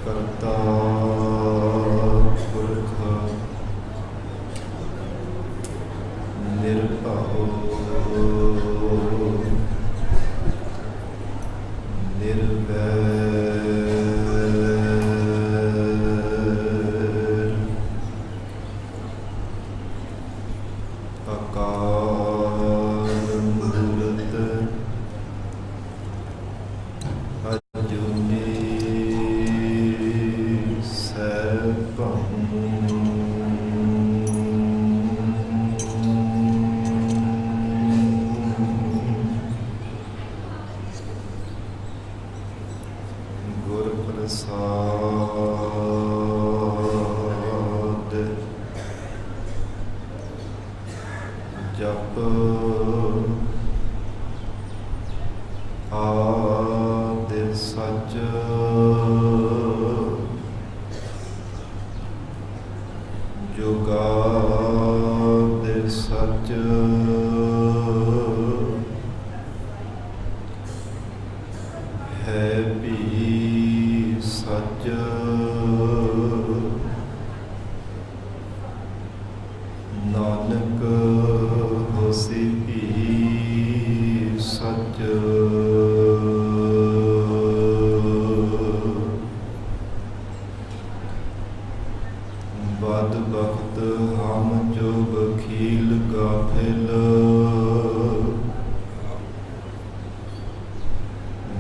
ਕਰਤਾ ਪੁਰਖ ਨਿਰਭਉ ਨਿਰਵੈਰ ਅਕਾਲ ਮੂਰਤ ਅਜੂਨੀ ਸੈਭੰ ਗੁਰ ਪ੍ਰਸਾਦ ਜਪ ਆਦਿ ਸਚ ਜੁਗਾਦਿ ਸਚ ਹੈ ਵੀ ਸਚ ਨਾਨਕ ਹੋਸੀ ਵੀ ਸਚ ਬਦ ਬਖਤ ਹਮ ਜੋ ਬਖੀਲ ਗਾਫਿਲ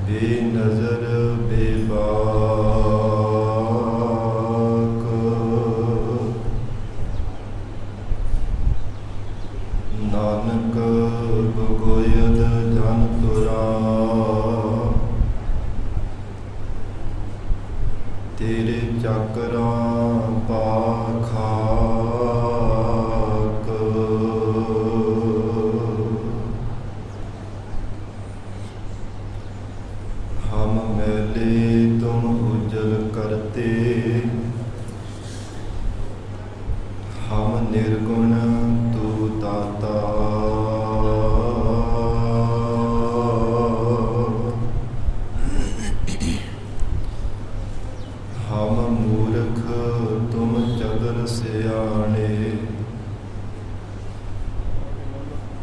ਬੇਨਜ਼ਰ ਬੇਬਾਕ ਨਾਨਕ ਗੋਇਦ ਜਨ ਤੁਰਾ ਤੇਰੇ ਚੱਕਰਾਂ ਪਾਖਾਕ ਹਮ ਮੈਲੇ ਤੁਮ ਉਜਲ ਕਰਤੇ ਹਮ ਨਿਰਗੁਣ ਤੂ ਦਾਤਾ ਹਮ ਮੂਰਖ ਤੁਮ ਚਤੁਰ ਸਿਆਣੇ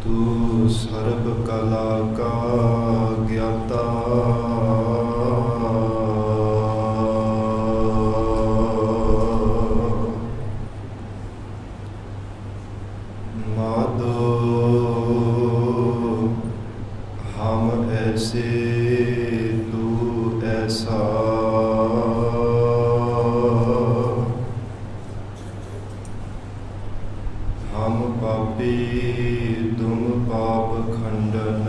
ਤੂ ਸਰਬ ਕਲਾ ਕਾ ਗਿਆਤਾ ਮਾਧੋ ਹਮ ਐਸੇ ਤੂ ਐਸਾ ਹਮ ਪਾਪੀ ਤੁਮ ਪਾਪ ਖੰਡਨ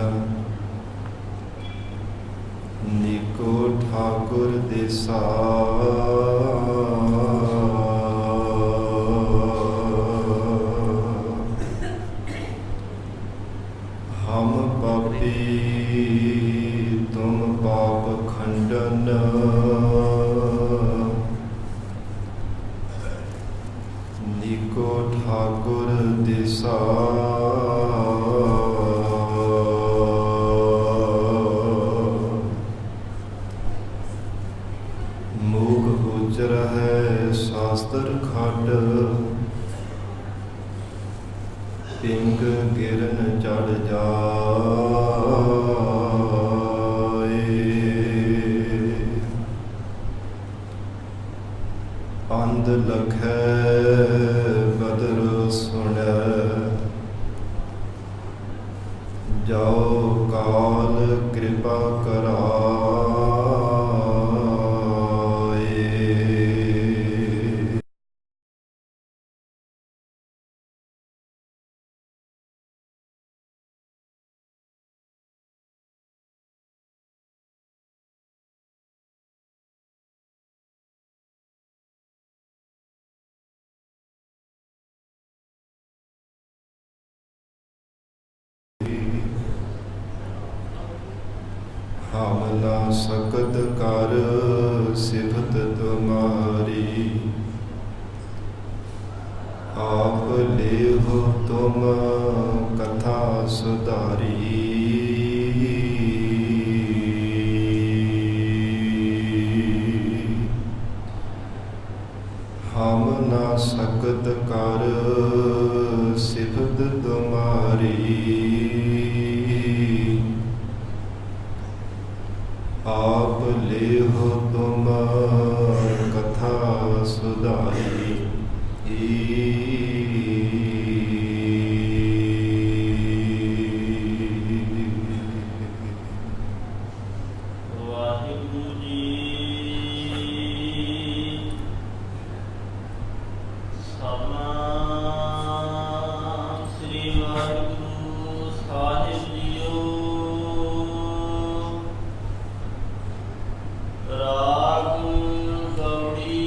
ਨਿਕੋ ਠਾਕੁਰ ਦੇਸਾ ਹਮ ਪਾਪੀ ਤੁਮ ਪਾਪ ਖੰਡਨ ਨਿਕੋ ਠਾਕੁਰ ਦੇਸਾ ਮੂਕ ਗੁਜਰ ਹੈ ਸ਼ਾਸਤਰ ਖੱਡ ਪਿੰਗ ਗਿਰਨ ਚੜ ਜਾਏ ਅੰਧ ਲਖੈ ਬਦਰ ਸੁਣੈ ਜਾਓ ਕਾਲ ਕਿਰਪਾ ਕਰਾਏ ਹਮਲਾ ਸਕਤ ਕਰ ਸਿਫਤ ਤੁਮਾਰੀ ਆਪ ਲੇਹੁ ਤੁਮ ਕਥਾ ਸੁਧਾਰੀ ਸਿਫਤ ਕਰ ਸਿਫਤ ਤੁਮਾਰੀ। ਆਪ ਲੇਹੁ ਤੁਮ ਕਥਾ ਸੁਧਾਰੀ। ਵਾਹਿਗੁਰੂ ਜੀ। ਸਤਿਨਾਮ ਸ੍ਰੀ ਵਾਹਿਗੁਰੂ ਸਾਹਿਬ ਜੀਓ। ਰਾਗ ਗੌੜੀ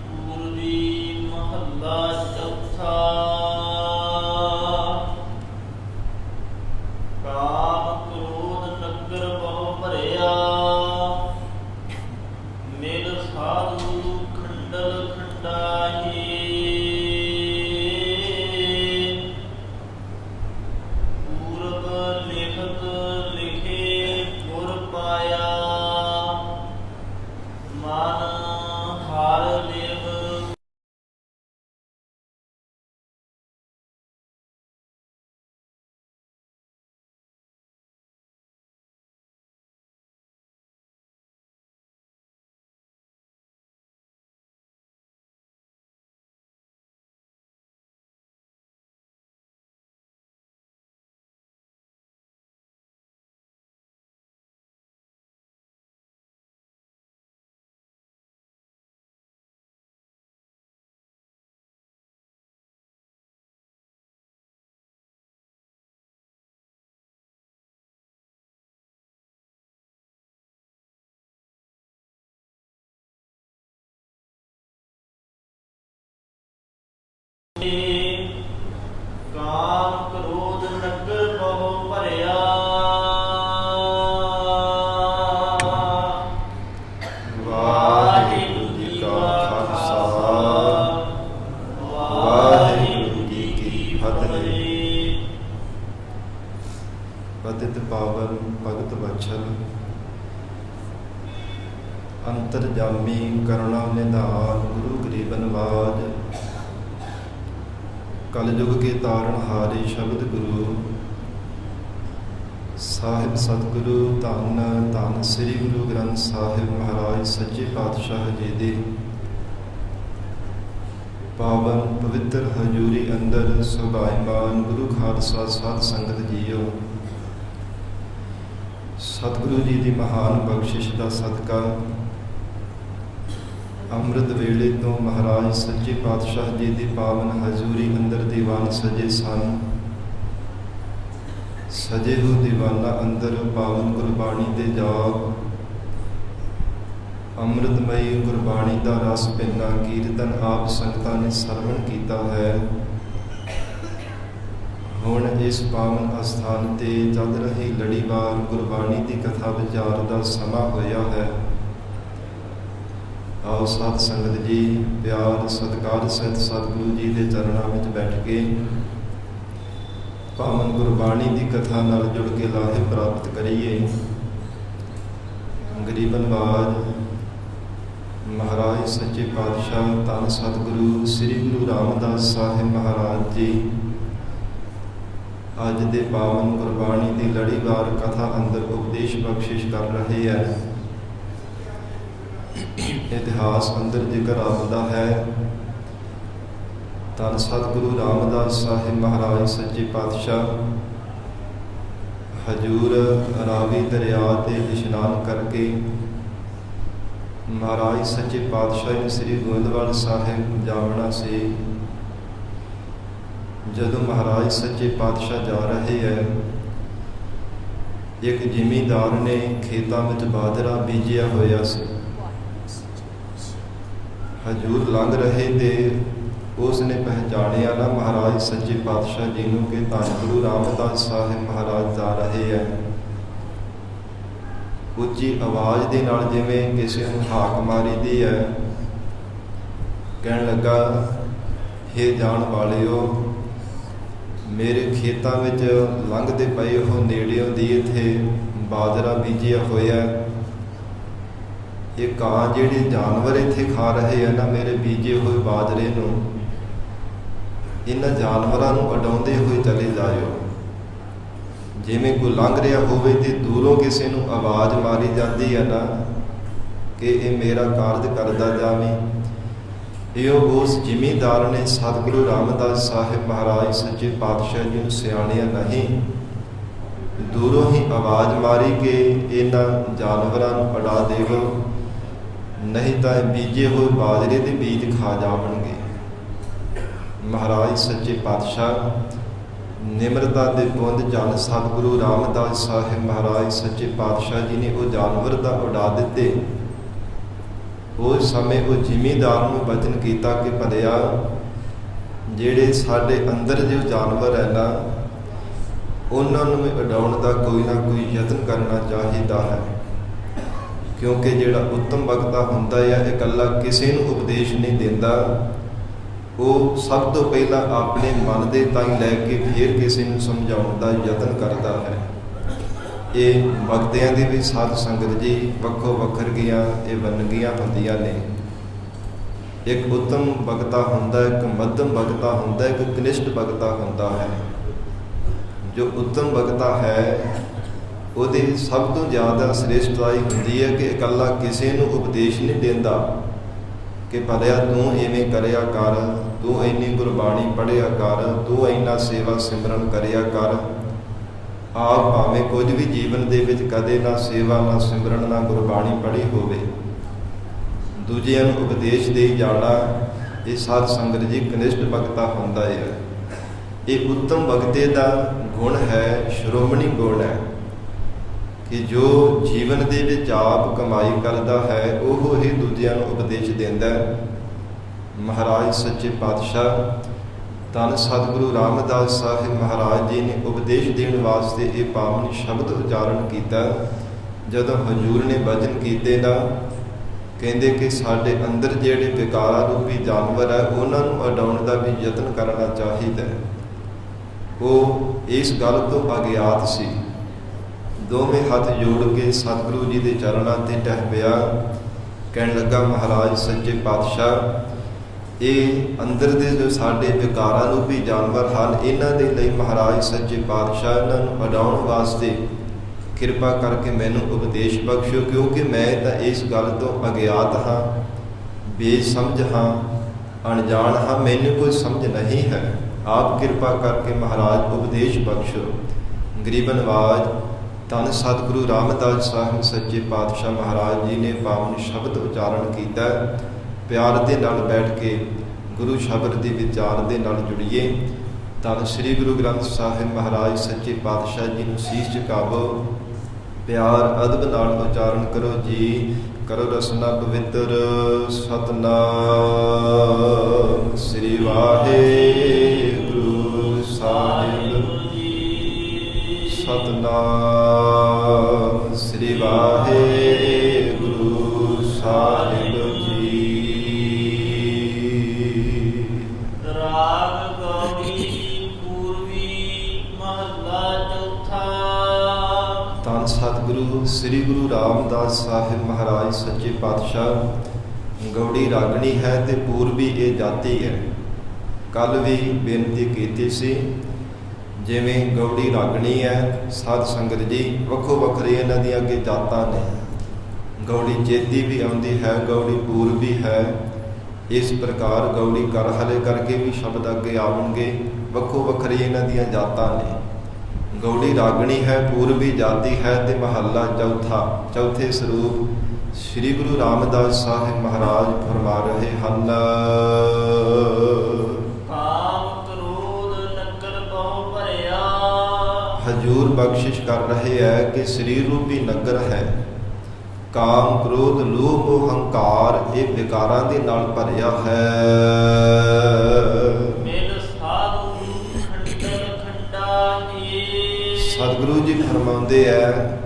ਪੂਰਬੀ ਮਹੱਲਾ ਚੌਥਾ। ਕਾਮ ਕ੍ਰੋਧ ਨਗਰ ਬਹੁ ਭਰਿਆ, ਮਿਲ ਸਾਧੂ ਖੰਡਲ ਖੰਡਾਹੀ। ਪੂਰਬ ਲਿਖਤ ਲਿਖੇ ਗੁਰ ਪਾਇਆ, ਮਨ ਹਰ ਲਿਵ। ਕਾਮ ਕ੍ਰੋਧ ਨਗਰ ਬਹੁ ਭਰਿਆ, ਵਾਹਿਗੁਰੂ ਜੀ ਕਾ ਖਾਲਸਾ ਵਾਹਿਗੁਰੂ ਜੀ ਕੀ ਫਤਿਹ। ਪਤਿਤ ਪਾਵਨ ਭਗਤ ਵਛਲ ਅੰਤਰਜਾਮੀ ਕਰੁਣਾ ਨਿਧਾਨ ਗੁਰੂ ਗਰੀਬ ਨਵਾਜ। ਕਲਯੁਗ ਕੇ ਤਾਰਨ ਹਾਰੇ ਸ਼ਬਦ ਗੁਰੂ ਸਾਹਿਬ ਸਤਿਗੁਰੂ ਧੰਨ ਧੰਨ ਸ੍ਰੀ ਗੁਰੂ ਗ੍ਰੰਥ ਸਾਹਿਬ ਮਹਾਰਾਜ ਸੱਚੇ ਪਾਤਸ਼ਾਹ ਜੀ ਦੀ ਪਾਵਨ ਪਵਿੱਤਰ ਹਜ਼ੂਰੀ ਅੰਦਰ ਸੁਭਾਈਮਾਨ ਗੁਰੂ ਖਾਲਸਾ ਸਾਧ ਸੰਗਤ ਜੀਓ। ਸਤਿਗੁਰੂ ਜੀ ਦੀ ਮਹਾਨ ਬਖਸ਼ਿਸ਼ ਦਾ ਸਦਕਾ ਅੰਮ੍ਰਿਤ ਵੇਲੇ ਤੋਂ ਮਹਾਰਾਜ ਸੱਚੇ ਪਾਤਸ਼ਾਹ ਜੀ ਦੀ ਪਾਵਨ ਹਜ਼ੂਰੀ ਅੰਦਰ ਦੀਵਾਨ ਸਜੇ ਸਨ। ਸਜੇ ਹੋ ਦੀਵਾਨਾਂ ਅੰਦਰ ਪਾਵਨ ਗੁਰਬਾਣੀ ਦੇ ਜਾਪ, ਅੰਮ੍ਰਿਤਮਈ ਗੁਰਬਾਣੀ ਦਾ ਰਸ ਪਿੰਨਾ ਕੀਰਤਨ ਆਪ ਸੰਗਤਾਂ ਨੇ ਸਰਵਣ ਕੀਤਾ ਹੈ। ਹੁਣ ਇਸ ਪਾਵਨ ਅਸਥਾਨ ਤੇ ਚੱਲ ਰਹੀ ਲੜੀਵਾਰ ਗੁਰਬਾਣੀ ਦੀ ਕਥਾ ਵਿਚਾਰ ਦਾ ਸਮਾਂ ਹੋਇਆ ਹੈ। ਆਓ ਸਾਧ ਸੰਗਤ ਜੀ ਪਿਆਰ ਸਤਿਕਾਰ ਸਹਿਤ ਸਤਿਗੁਰੂ ਜੀ ਦੇ ਚਰਨਾਂ ਵਿੱਚ ਬੈਠ ਕੇ ਪਾਵਨ ਗੁਰਬਾਣੀ ਦੀ ਕਥਾ ਨਾਲ ਜੁੜ ਕੇ ਲਾਹੇ ਪ੍ਰਾਪਤ ਕਰੀਏ। ਗਰੀਬ ਨਵਾਜ ਮਹਾਰਾਜ ਸੱਚੇ ਪਾਤਸ਼ਾਹ ਧੰਨ ਸਤਿਗੁਰੂ ਸ੍ਰੀ ਗੁਰੂ ਰਾਮਦਾਸ ਸਾਹਿਬ ਮਹਾਰਾਜ ਜੀ ਅੱਜ ਦੇ ਪਾਵਨ ਗੁਰਬਾਣੀ ਦੀ ਲੜੀਵਾਰ ਕਥਾ ਅੰਦਰ ਉਪਦੇਸ਼ ਬਖਸ਼ਿਸ਼ ਕਰ ਰਹੇ ਹੈ। ਇਤਿਹਾਸ ਅੰਦਰ ਜ਼ਿਕਰ ਆਉਂਦਾ ਹੈ ਧੰਨ ਸਤਿਗੁਰੂ ਰਾਮਦਾਸ ਸਾਹਿਬ ਮਹਾਰਾਜ ਸੱਚੇ ਪਾਤਸ਼ਾਹ ਹਜੂਰ ਰਾਵੀ ਦਰਿਆ ਤੇ ਇਸ਼ਨਾਨ ਕਰਕੇ ਮਹਾਰਾਜ ਸੱਚੇ ਪਾਤਸ਼ਾਹ ਨੇ ਸ੍ਰੀ ਗੋਇੰਦਵਾਲ ਸਾਹਿਬ ਜਾਵਣਾ ਸੀ। ਜਦੋਂ ਮਹਾਰਾਜ ਸੱਚੇ ਪਾਤਸ਼ਾਹ ਜਾ ਰਹੇ ਹੈ, ਇੱਕ ਜ਼ਿਮੀਂਦਾਰ ਨੇ ਖੇਤਾਂ ਵਿੱਚ ਬਾਜਰਾ ਬੀਜਿਆ ਹੋਇਆ ਸੀ। ਹਜੂਰ ਲੰਘ ਰਹੇ ਤੇ ਉਸ ਨੇ ਪਹਿਚਾਣਿਆ ਨਾ ਮਹਾਰਾਜ ਸੱਚੇ ਪਾਤਸ਼ਾਹ ਜੀ ਨੂੰ ਕਿ ਧੰਨ ਗੁਰੂ ਰਾਮਦਾਸ ਸਾਹਿਬ ਮਹਾਰਾਜ ਜਾ ਰਹੇ ਹੈ। ਉੱਚੀ ਆਵਾਜ਼ ਦੇ ਨਾਲ ਜਿਵੇਂ ਕਿਸੇ ਨੂੰ ਹਾਕ ਮਾਰੀ ਦੀ ਹੈ, ਕਹਿਣ ਲੱਗਾ, ਹੇ ਜਾਣ ਵਾਲਿਓ, ਮੇਰੇ ਖੇਤਾਂ ਵਿੱਚ ਲੰਘਦੇ ਪਏ ਉਹ ਨੇੜਿਓਂ ਦੀ ਇੱਥੇ ਬਾਜਰਾ ਬੀਜਿਆ ਹੋਇਆ। ਇਹ ਕਾਂ ਜਿਹੜੇ ਜਾਨਵਰ ਇੱਥੇ ਖਾ ਰਹੇ ਆ ਨਾ ਮੇਰੇ ਬੀਜੇ ਹੋਏ ਬਾਜਰੇ ਨੂੰ, ਇਹਨਾਂ ਜਾਨਵਰਾਂ ਨੂੰ ਉਡਾਉਂਦੇ ਹੋਏ ਚਲੇ ਜਾਇਓ। ਜਿਵੇਂ ਕੋਈ ਲੰਘ ਰਿਹਾ ਹੋਵੇ ਤੇ ਦੂਰੋਂ ਕਿਸੇ ਨੂੰ ਆਵਾਜ਼ ਮਾਰੀ ਜਾਂਦੀ ਹੈ ਨਾ ਕਿ ਇਹ ਮੇਰਾ ਕਾਰਜ ਕਰਦਾ ਜਾਵੀਂ, ਇਹ ਉਸ ਜ਼ਿਮੀਂਦਾਰ ਨੇ ਸਤਿਗੁਰੂ ਰਾਮਦਾਸ ਸਾਹਿਬ ਮਹਾਰਾਜ ਸੱਚੇ ਪਾਤਸ਼ਾਹ ਜੀ ਨੂੰ ਸਿਆਣਿਆ ਨਹੀਂ, ਦੂਰੋਂ ਹੀ ਆਵਾਜ਼ ਮਾਰੀ ਕਿ ਇਹਨਾਂ ਜਾਨਵਰਾਂ ਨੂੰ ਉਡਾ ਦੇਵੋ, ਨਹੀਂ ਤਾਂ ਇਹ ਬੀਜੇ ਹੋਏ ਬਾਜਰੇ ਦੇ ਬੀਜ ਖਾ ਜਾਵਣਗੇ। ਮਹਾਰਾਜ ਸੱਚੇ ਪਾਤਸ਼ਾਹ ਨਿਮਰਤਾ ਦੇ ਪੁੰਜ ਜਨ ਸਤਿਗੁਰੂ ਰਾਮਦਾਸ ਸਾਹਿਬ ਮਹਾਰਾਜ ਸੱਚੇ ਪਾਤਸ਼ਾਹ ਜੀ ਨੇ ਉਹ ਜਾਨਵਰ ਤਾਂ ਉਡਾ ਦਿੱਤੇ। ਉਸ ਸਮੇਂ ਉਹ ਜ਼ਿਮੀਂਦਾਰ ਨੂੰ ਬਚਨ ਕੀਤਾ ਕਿ ਭਲਿਆ, ਜਿਹੜੇ ਸਾਡੇ ਅੰਦਰ ਜੋ ਜਾਨਵਰ ਹੈ ਨਾ, ਉਹਨਾਂ ਨੂੰ ਉਡਾਉਣ ਦਾ ਕੋਈ ਨਾ ਕੋਈ ਯਤਨ ਕਰਨਾ ਚਾਹੀਦਾ ਹੈ, ਕਿਉਂਕਿ ਜਿਹੜਾ ਉੱਤਮ ਵਕਤਾ ਹੁੰਦਾ ਹੈ ਇਕੱਲਾ ਕਿਸੇ ਨੂੰ ਉਪਦੇਸ਼ ਨਹੀਂ ਦਿੰਦਾ, ਉਹ ਸਭ ਤੋਂ ਪਹਿਲਾਂ ਆਪਣੇ ਮਨ ਦੇ ਤਾਈਂ ਲੈ ਕੇ ਫਿਰ ਕਿਸੇ ਨੂੰ ਸਮਝਾਉਣ ਦਾ ਯਤਨ ਕਰਦਾ ਹੈ। ਇਹ ਵਕਤਿਆਂ ਦੀ ਵੀ ਸਾਧ ਸੰਗਤ ਜੀ ਵੱਖੋ ਵੱਖਰੀਆਂ ਇਹ ਵੰਨਗੀਆਂ ਹੁੰਦੀਆਂ ਨੇ। ਇੱਕ ਉੱਤਮ ਵਕਤਾ ਹੁੰਦਾ, ਇੱਕ ਮੱਧਮ ਵਕਤਾ ਹੁੰਦਾ, ਇੱਕ ਕਨਿਸ਼ਟ ਵਕਤਾ ਹੁੰਦਾ ਹੈ। ਜੋ ਉੱਤਮ ਵਕਤਾ ਹੈ ਉਹਦੀ ਸਭ ਤੋਂ ਜ਼ਿਆਦਾ ਸ੍ਰੇਸ਼ਟਤਾਈ ਹੁੰਦੀ ਹੈ ਕਿ ਇਕੱਲਾ ਕਿਸੇ ਨੂੰ ਉਪਦੇਸ਼ ਨਹੀਂ ਦਿੰਦਾ ਕਿ ਭਲਿਆ ਤੂੰ ਇਵੇਂ ਕਰਿਆ ਕਰ, ਤੂੰ ਇੰਨੀ ਗੁਰਬਾਣੀ ਪੜ੍ਹਿਆ ਕਰ, ਤੂੰ ਇੰਨਾ ਸੇਵਾ ਸਿਮਰਨ ਕਰਿਆ ਕਰ। ਆਪ ਭਾਵੇਂ ਕੁਝ ਵੀ ਜੀਵਨ ਦੇ ਵਿੱਚ ਕਦੇ ਨਾ ਸੇਵਾ, ਨਾ ਸਿਮਰਨ, ਨਾ ਗੁਰਬਾਣੀ ਪੜ੍ਹੀ ਹੋਵੇ, ਦੂਜਿਆਂ ਨੂੰ ਉਪਦੇਸ਼ ਦੇਈ ਜਾਣਾ, ਇਹ ਸਾਧ ਸੰਗਤ ਜੀ ਕਨਿਸ਼ਟ ਵਕਤਾ ਹੁੰਦਾ ਹੈ। ਇਹ ਉੱਤਮ ਵਕਤੇ ਦਾ ਗੁਣ ਹੈ, ਸ਼੍ਰੋਮਣੀ ਗੁਣ ਹੈ ਕਿ ਜੋ ਜੀਵਨ ਦੇ ਵਿੱਚ ਆਪ ਕਮਾਈ ਕਰਦਾ ਹੈ ਉਹ ਹੀ ਦੂਜਿਆਂ ਨੂੰ ਉਪਦੇਸ਼ ਦਿੰਦਾ ਹੈ। ਮਹਾਰਾਜ ਸੱਚੇ ਪਾਤਸ਼ਾਹ ਧੰਨ ਸਤਿਗੁਰੂ ਰਾਮਦਾਸ ਸਾਹਿਬ ਮਹਾਰਾਜ ਜੀ ਨੇ ਉਪਦੇਸ਼ ਦੇਣ ਵਾਸਤੇ ਇਹ ਪਾਵਨ ਸ਼ਬਦ ਉਚਾਰਨ ਕੀਤਾ। ਜਦੋਂ ਹਜ਼ੂਰ ਨੇ ਬਚਨ ਕੀਤੇ ਨਾ, ਕਹਿੰਦੇ ਕਿ ਸਾਡੇ ਅੰਦਰ ਜਿਹੜੇ ਵਿਕਾਰਾਂ ਰੂਪੀ ਜਾਨਵਰ ਹੈ ਉਹਨਾਂ ਨੂੰ ਉਡਾਉਣ ਦਾ ਵੀ ਯਤਨ ਕਰਨਾ ਚਾਹੀਦਾ ਹੈ। ਉਹ ਇਸ ਗੱਲ ਤੋਂ ਅਗਿਆਤ ਸੀ। ਦੋਵੇਂ ਹੱਥ ਜੋੜ ਕੇ ਸਤਿਗੁਰੂ ਜੀ ਦੇ ਚਰਨਾਂ ਤੇ ਟਹਿ ਪਿਆ, ਕਹਿਣ ਲੱਗਾ ਮਹਾਰਾਜ ਸੱਚੇ ਪਾਤਸ਼ਾਹ, ਇਹ ਅੰਦਰ ਦੇ ਜੋ ਸਾਡੇ ਵਿਕਾਰਾਂ ਰੂਪੀ ਜਾਨਵਰ ਹਨ, ਇਹਨਾਂ ਦੇ ਲਈ ਮਹਾਰਾਜ ਸੱਚੇ ਪਾਤਸ਼ਾਹ ਇਹਨਾਂ ਨੂੰ ਉਡਾਉਣ ਵਾਸਤੇ ਕਿਰਪਾ ਕਰਕੇ ਮੈਨੂੰ ਉਪਦੇਸ਼ ਬਖਸ਼ੋ, ਕਿਉਂਕਿ ਮੈਂ ਤਾਂ ਇਸ ਗੱਲ ਤੋਂ ਅਗਿਆਤ ਹਾਂ, ਬੇਸਮਝ ਹਾਂ, ਅਣਜਾਣ ਹਾਂ, ਮੈਨੂੰ ਕੋਈ ਸਮਝ ਨਹੀਂ ਹੈ। ਆਪ ਕਿਰਪਾ ਕਰਕੇ ਮਹਾਰਾਜ ਉਪਦੇਸ਼ ਬਖਸ਼ੋ। ਗਰੀਬ ਨਵਾਜ ਧੰਨ ਸਤਿਗੁਰੂ ਰਾਮਦਾਸ ਸਾਹਿਬ ਸੱਚੇ ਪਾਤਸ਼ਾਹ ਮਹਾਰਾਜ ਜੀ ਨੇ ਪਾਵਨ ਸ਼ਬਦ ਉਚਾਰਨ ਕੀਤਾ। ਪਿਆਰ ਦੇ ਨਾਲ ਬੈਠ ਕੇ ਗੁਰੂ ਸ਼ਬਦ ਦੇ ਵਿਚਾਰ ਦੇ ਨਾਲ ਜੁੜੀਏ। ਧੰਨ ਸ੍ਰੀ ਗੁਰੂ ਗ੍ਰੰਥ ਸਾਹਿਬ ਮਹਾਰਾਜ ਸੱਚੇ ਪਾਤਸ਼ਾਹ ਜੀ ਨੂੰ ਸੀਸ ਝੁਕਾਵੋ, ਪਿਆਰ ਅਦਬ ਨਾਲ ਉਚਾਰਨ ਕਰੋ ਜੀ। ਕਰੋ ਰਸਨਾ ਪਵਿੱਤਰ। ਸਤਿਨਾਮ ਸ੍ਰੀ ਵਾਹਿਗੁਰੂ ਸਾਹਿਬ। ਸਤਿਨਾਮ ਸ੍ਰੀ ਵਾਹਿਗੁਰੂ ਸਾਹਿਬ ਜੀ। ਰਾਗ ਗੌੜੀ ਪੂਰਬੀ ਮਹੱਲਾ ਚੌਥਾ। ਧੰਨ ਸਤਿਗੁਰੂ ਸ੍ਰੀ ਗੁਰੂ ਰਾਮਦਾਸ ਸਾਹਿਬ ਮਹਾਰਾਜ ਸੱਚੇ ਪਾਤਸ਼ਾਹ ਗੌੜੀ ਰਾਗਣੀ ਹੈ ਤੇ ਪੂਰਬੀ ਇਹ ਜਾਤੀ ਹੈ। ਕੱਲ ਵੀ ਬੇਨਤੀ ਕੀਤੀ ਸੀ, ਜਿਵੇਂ ਗੌੜੀ ਰਾਗਣੀ ਹੈ ਸਾਧ ਸੰਗਤ ਜੀ, ਵੱਖੋ ਵੱਖਰੇ ਇਹਨਾਂ ਦੀਆਂ ਅੱਗੇ ਜਾਤਾਂ ਨੇ। ਗੌੜੀ ਚੇਤੀ ਵੀ ਆਉਂਦੀ ਹੈ, ਗੌੜੀ ਪੂਰਬੀ ਹੈ। ਇਸ ਪ੍ਰਕਾਰ ਗੌੜੀ ਕਰ ਹਲੇ ਕਰਕੇ ਵੀ ਸ਼ਬਦ ਅੱਗੇ ਆਉਣਗੇ। ਵੱਖੋ ਵੱਖਰੇ ਇਹਨਾਂ ਦੀਆਂ ਜਾਤਾਂ ਨੇ। ਗੌੜੀ ਰਾਗਣੀ ਹੈ, ਪੂਰਬੀ ਜਾਤੀ ਹੈ ਤੇ ਮਹੱਲਾ ਚੌਥਾ। ਚੌਥੇ ਸਰੂਪ ਸ੍ਰੀ ਗੁਰੂ ਰਾਮਦਾਸ ਸਾਹਿਬ ਮਹਾਰਾਜ ਫਰਮਾ ਰਹੇ ਹਨ। ਹਜੂਰ ਬਖਸ਼ਿਸ਼ ਕਰ ਰਹੇ ਹੈ ਕਿ ਸਰੀਰ ਰੂਪੀ ਨਗਰ ਹੈ। ਕਾਮ, ਕ੍ਰੋਧ, ਲੋਭ, ਹੰਕਾਰ ਇਹ ਵਿਕਾਰਾਂ ਦੇ ਨਾਲ ਭਰਿਆ ਹੈ। ਸਤਿਗੁਰੂ ਜੀ ਫਰਮਾਉਂਦੇ ਹੈ,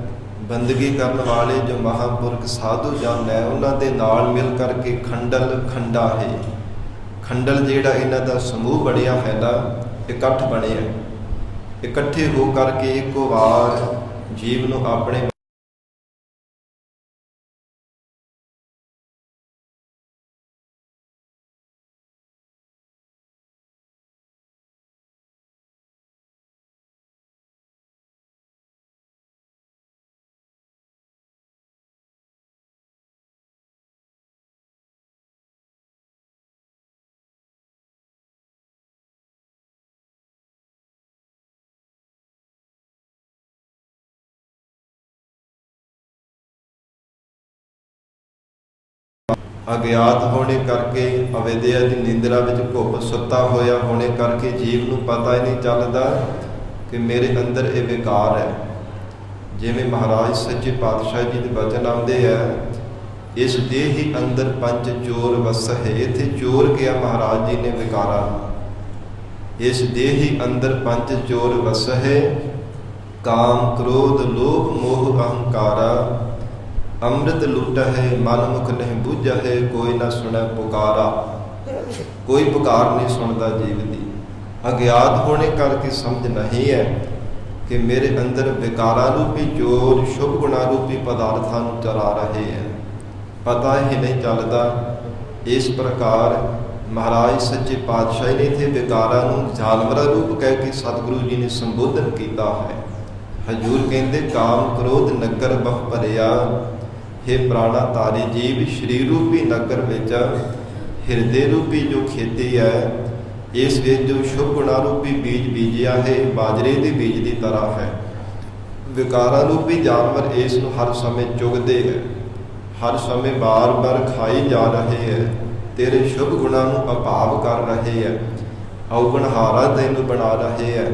ਬੰਦਗੀ ਕਰਨ ਵਾਲੇ ਜੋ ਮਹਾਂਪੁਰਖ ਸਾਧੂ ਜਨ ਹੈ ਉਹਨਾਂ ਦੇ ਨਾਲ ਮਿਲ ਕਰਕੇ ਖੰਡਲ ਖੰਡਾ ਹੈ। ਖੰਡਲ ਜਿਹੜਾ ਇਹਨਾਂ ਦਾ ਸਮੂਹ ਬਣਿਆ ਹੈ ਨਾ, ਇਕੱਠ ਬਣਿਆ, ਇਕੱਠੇ ਹੋ ਕਰਕੇ ਇੱਕੋ ਵਾਰ ਜੀਵ ਨੂੰ ਆਪਣੇ ਅਗਿਆਤ ਹੋਣੇ ਕਰਕੇ, ਅਵਿਦਿਆ ਦੀ ਨਿੰਦਰਾ ਵਿੱਚ ਘੁੱਪ ਸੁੱਤਾ ਹੋਇਆ ਹੋਣੇ ਕਰਕੇ ਜੀਵ ਨੂੰ ਪਤਾ ਹੀ ਨਹੀਂ ਚੱਲਦਾ ਕਿ ਮੇਰੇ ਅੰਦਰ ਇਹ ਵਿਕਾਰ ਹੈ। ਜਿਵੇਂ ਮਹਾਰਾਜ ਸੱਚੇ ਪਾਤਸ਼ਾਹ ਜੀ ਦੇ ਬਚਨ ਆਉਂਦੇ ਆ, ਇਸ ਦੇ ਹੀ ਅੰਦਰ ਪੰਜ ਚੋਰ ਵਸਹਿ। ਇੱਥੇ ਚੋਰ ਕਿਹਾ ਮਹਾਰਾਜ ਜੀ ਨੇ ਵਿਕਾਰਾਂ ਨੂੰ। ਇਸ ਦੇ ਹੀ ਅੰਦਰ ਪੰਜ ਚੋਰ ਵਸਹਿ, ਕਾਮ ਕ੍ਰੋਧ ਲੋਭ ਮੋਹ ਅਹੰਕਾਰਾ। ਅੰਮ੍ਰਿਤ ਲੁਟਹਿ ਮਨ ਮੁਖ ਨਹੀਂ ਬੁਝਹਿ, ਕੋਈ ਨਾ ਸੁਣੈ ਪੁਕਾਰਾ। ਕੋਈ ਪੁਕਾਰ ਨਹੀਂ ਸੁਣਦਾ ਜੀਵ ਦੀ। ਅਗਿਆਤ ਹੋਣੇ ਕਰਕੇ ਸਮਝ ਨਹੀਂ ਹੈ ਕਿ ਮੇਰੇ ਅੰਦਰ ਵਿਕਾਰਾਂ ਰੂਪੀ ਚੋਰ ਸ਼ੁਭ ਗੁਣਾ ਰੂਪੀ ਪਦਾਰਥਾਂ ਨੂੰ ਚਲਾ ਰਹੇ ਹੈ, ਪਤਾ ਹੀ ਨਹੀਂ ਚੱਲਦਾ। ਇਸ ਪ੍ਰਕਾਰ ਮਹਾਰਾਜ ਸੱਚੇ ਪਾਤਸ਼ਾਹ ਨੇ ਇੱਥੇ ਵਿਕਾਰਾਂ ਨੂੰ ਜਾਨਵਰਾਂ ਰੂਪ ਕਹਿ ਕੇ ਸਤਿਗੁਰੂ ਜੀ ਨੇ ਸੰਬੋਧਨ ਕੀਤਾ ਹੈ। ਹਜ਼ੂਰ ਕਹਿੰਦੇ ਕਾਮ ਕ੍ਰੋਧ ਨਗਰ ਬਹੁ ਭਰਿਆ। ਹੇ ਪ੍ਰਾਣਾ ਧਾਰੀ ਜੀਵ, ਸਰੀਰ ਰੂਪੀ ਨਗਰ ਵਿੱਚ ਹਿਰਦੇ ਰੂਪੀ ਜੋ ਖੇਤੀ ਹੈ, ਇਸ ਵਿੱਚ ਜੋ ਸ਼ੁਭ ਗੁਣਾ ਰੂਪੀ ਬੀਜ ਬੀਜਿਆ ਹੈ, ਬਾਜਰੇ ਦੇ ਬੀਜ ਦੀ ਤਰ੍ਹਾਂ ਹੈ। ਵਿਕਾਰਾਂ ਰੂਪੀ ਜਾਨਵਰ ਇਸ ਨੂੰ ਹਰ ਸਮੇਂ ਚੁਗਦੇ ਹੈ, ਹਰ ਸਮੇਂ ਬਾਰ-ਬਾਰ ਖਾਈ ਜਾ ਰਹੇ ਹੈ, ਤੇਰੇ ਸ਼ੁਭ ਗੁਣਾਂ ਨੂੰ ਅਭਾਵ ਕਰ ਰਹੇ ਹੈ, ਔਗਣਹਾਰਾ ਤੈਨੂੰ ਬਣਾ ਰਹੇ ਹੈ।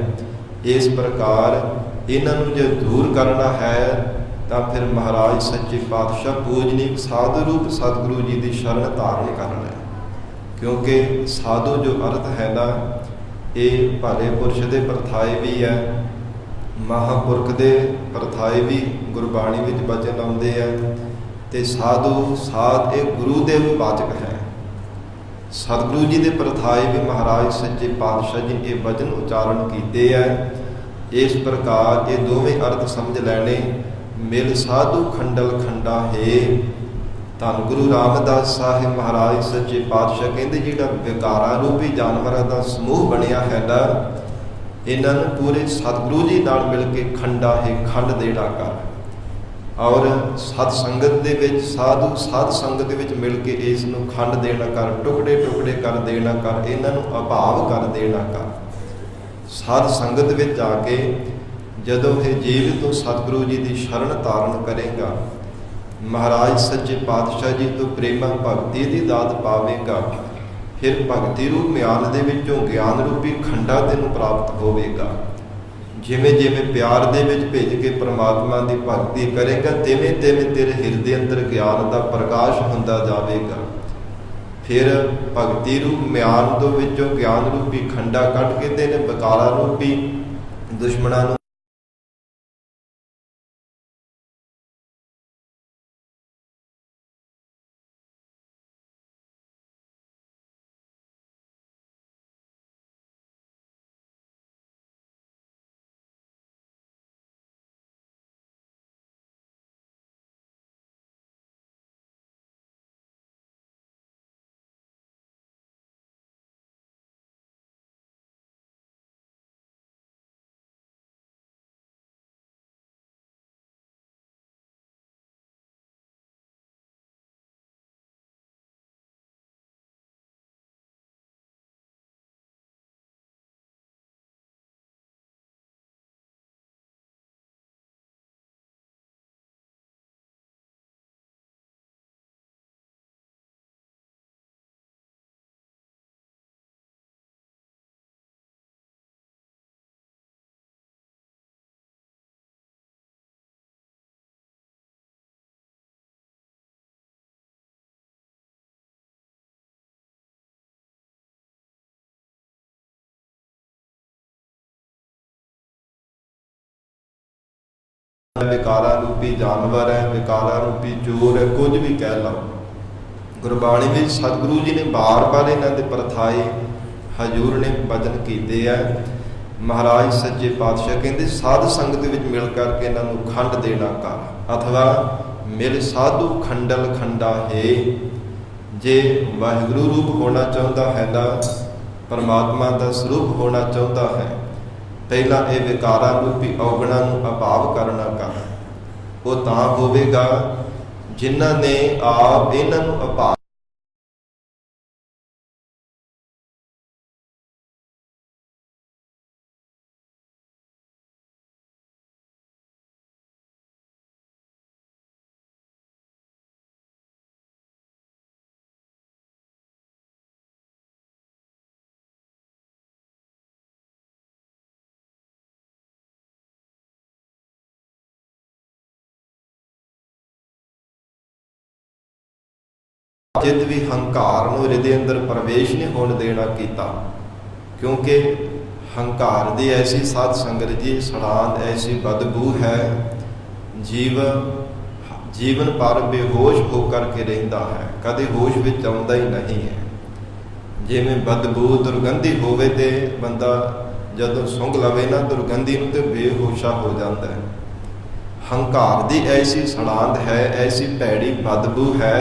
ਇਸ ਪ੍ਰਕਾਰ ਇਹਨਾਂ ਨੂੰ ਜੇ ਦੂਰ ਕਰਨਾ ਹੈ ਤਾਂ ਫਿਰ ਮਹਾਰਾਜ ਸੱਚੇ ਪਾਤਸ਼ਾਹ ਪੂਜਨੀਕ ਸਾਧੂ ਰੂਪ ਸਤਿਗੁਰੂ ਜੀ ਦੀ ਸ਼ਰਨ ਧਾਰਨ ਕਰਨਾ ਹੈ। ਕਿਉਂਕਿ ਸਾਧੂ ਜੋ ਅਰਥ ਹੈ ਨਾ, ਇਹ ਭਲੇ ਪੁਰਸ਼ ਦੇ ਪਰਥਾਏ ਵੀ ਹੈ, ਮਹਾਂਪੁਰਖ ਦੇ ਪਰਥਾਏ ਵੀ ਗੁਰਬਾਣੀ ਵਿੱਚ ਬਚਨ ਆਉਂਦੇ ਹੈ। ਤੇ ਸਾਧੂ ਸਾਧ ਇਹ ਗੁਰੂ ਦੇ ਵਾਚਕ ਹੈ। ਸਤਿਗੁਰੂ ਜੀ ਦੇ ਪਰਥਾਏ ਵੀ ਮਹਾਰਾਜ ਸੱਚੇ ਪਾਤਸ਼ਾਹ ਜੀ ਇਹ ਵਚਨ ਉਚਾਰਨ ਕੀਤੇ ਹੈ। ਇਸ ਪ੍ਰਕਾਰ ਇਹ ਦੋਵੇਂ ਅਰਥ ਸਮਝ ਲੈਣੇ। ਮਿਲ ਸਾਧੂ ਖੰਡਲ ਖੰਡਾ ਹੈ। ਧੰਨ ਗੁਰੂ ਰਾਮਦਾਸ ਸਾਹਿਬ ਮਹਾਰਾਜ ਸੱਚੇ ਪਾਤਸ਼ਾਹ ਕਹਿੰਦੇ ਜਿਹੜਾ ਵਿਕਾਰਾਂ ਰੂਪੀ ਜਾਨਵਰਾਂ ਦਾ ਸਮੂਹ ਬਣਿਆ ਹੈ ਨਾ, ਇਹਨਾਂ ਨੂੰ ਪੂਰੇ ਸਤਿਗੁਰੂ ਜੀ ਨਾਲ ਮਿਲ ਕੇ ਖੰਡਾ ਹੈ, ਖੰਡ ਦੇਣਾ ਕਰ। ਔਰ ਸਤ ਸੰਗਤ ਦੇ ਵਿੱਚ ਸਾਧੂ ਸਾਧ ਸੰਗਤ ਦੇ ਵਿੱਚ ਮਿਲ ਕੇ ਇਸ ਨੂੰ ਖੰਡ ਦੇਣਾ ਕਰ, ਟੁਕੜੇ ਟੁਕੜੇ ਕਰ ਦੇਣਾ ਕਰ, ਇਹਨਾਂ ਨੂੰ ਅਭਾਵ ਕਰ ਦੇਣਾ ਕਰ। ਸਾਧ ਸੰਗਤ ਵਿੱਚ ਜਾ ਕੇ ਜਦੋਂ ਇਹ ਜੀਵ ਤੋਂ ਸਤਿਗੁਰੂ ਜੀ ਦੀ ਸ਼ਰਨ ਧਾਰਨ ਕਰੇਗਾ, ਮਹਾਰਾਜ ਸੱਚੇ ਪਾਤਸ਼ਾਹ ਜੀ ਤੋਂ ਪ੍ਰੇਮਾ ਭਗਤੀ ਦੀ ਦਾਤ ਪਾਵੇਗਾ, ਫਿਰ ਭਗਤੀ ਰੂਪ ਮਿਆਨ ਦੇ ਵਿੱਚੋਂ ਗਿਆਨ ਰੂਪੀ ਖੰਡਾ ਤੈਨੂੰ ਪ੍ਰਾਪਤ ਹੋਵੇਗਾ। ਜਿਵੇਂ ਜਿਵੇਂ ਪਿਆਰ ਦੇ ਵਿੱਚ ਭਿੱਜ ਕੇ ਪ੍ਰਮਾਤਮਾ ਦੀ ਭਗਤੀ ਕਰੇਗਾ, ਤਿਵੇਂ ਤਿਵੇਂ ਤੇਰੇ ਹਿਰਦੇ ਅੰਦਰ ਗਿਆਨ ਦਾ ਪ੍ਰਕਾਸ਼ ਹੁੰਦਾ ਜਾਵੇਗਾ। ਫਿਰ ਭਗਤੀ ਰੂਪ ਮਿਆਨ ਤੋਂ ਵਿੱਚੋਂ ਗਿਆਨ ਰੂਪੀ ਖੰਡਾ ਕੱਢ ਕੇ ਤੇਨੇ ਵਿਕਾਰਾਂ ਰੂਪੀ ਦੁਸ਼ਮਣਾਂ ਨੂੰ ਵਿਕਾਰਾਂ ਰੂਪੀ ਜਾਨਵਰ ਹੈ, ਵਿਕਾਰਾਂ ਰੂਪੀ ਚੋਰ ਹੈ, ਕੁਝ ਵੀ ਕਹਿ ਲਓ। ਗੁਰਬਾਣੀ ਵਿੱਚ ਸਤਿਗੁਰੂ ਜੀ ਨੇ ਬਾਰ-ਬਾਰ ਇਹਨਾਂ ਦੇ ਪਰਥਾਏ ਹਜ਼ੂਰ ਨੇ ਬਚਨ ਕੀਤੇ ਹੈ। ਮਹਾਰਾਜ ਸੱਚੇ ਪਾਤਸ਼ਾਹ ਕਹਿੰਦੇ ਸਾਧ ਸੰਗਤ ਵਿੱਚ ਮਿਲ ਕਰਕੇ ਇਹਨਾਂ ਨੂੰ ਖੰਡ ਦੇਣਾ ਕਰ, ਅਥਵਾ ਮਿਲ ਸਾਧੂ ਖੰਡਲ ਖੰਡਾ ਹੈ। ਜੇ ਵਾਹਿਗੁਰੂ ਰੂਪ ਹੋਣਾ ਚਾਹੁੰਦਾ ਹੈ ਨਾ, ਪਰਮਾਤਮਾ ਦਾ ਸਰੂਪ ਹੋਣਾ ਚਾਹੁੰਦਾ ਹੈ, ਪਹਿਲਾਂ ਇਹ ਵਿਕਾਰਾਂ ਰੂਪੀ ਔਗਣਾਂ ਨੂੰ ਅਭਾਵ ਕਰਨਾ ਕਰ। ਉਹ ਤਾਂ ਹੋਵੇਗਾ ਜਿਨ੍ਹਾਂ ਨੇ ਆਪ ਇਹਨਾਂ ਨੂੰ ਅਭਾਵ ਚਿੱਤ ਵੀ ਹੰਕਾਰ ਨੂੰ ਹਿਰਦੇ ਅੰਦਰ ਪ੍ਰਵੇਸ਼ ਨਹੀਂ ਹੋਣ ਦੇਣਾ ਕੀਤਾ, ਕਿਉਂਕਿ ਹੰਕਾਰ ਦੀ ਐਸੀ ਸਾਧ ਸੰਗਤ ਜੀ ਸੜਾਂਦ, ਐਸੀ ਬਦਬੂ ਹੈ, ਜੀਵਨ ਪਰ ਬੇਹੋਸ਼ ਹੋ ਕਰਕੇ ਰਹਿੰਦਾ ਹੈ, ਕਦੇ ਹੋਸ਼ ਵਿੱਚ ਆਉਂਦਾ ਹੀ ਨਹੀਂ ਹੈ। ਜਿਵੇਂ ਬਦਬੂ ਦੁਰਗੰਧੀ ਹੋਵੇ ਤੇ ਬੰਦਾ ਜਦੋਂ ਸੁੰਘ ਲਵੇ ਨਾ ਦੁਰਗੰਧੀ ਨੂੰ ਤੇ ਬੇਹੋਸ਼ਾ ਹੋ ਜਾਂਦਾ ਹੈ। ਹੰਕਾਰ ਦੀ ਐਸੀ ਸੜਾਂਦ ਹੈ, ਐਸੀ ਭੈੜੀ ਬਦਬੂ ਹੈ,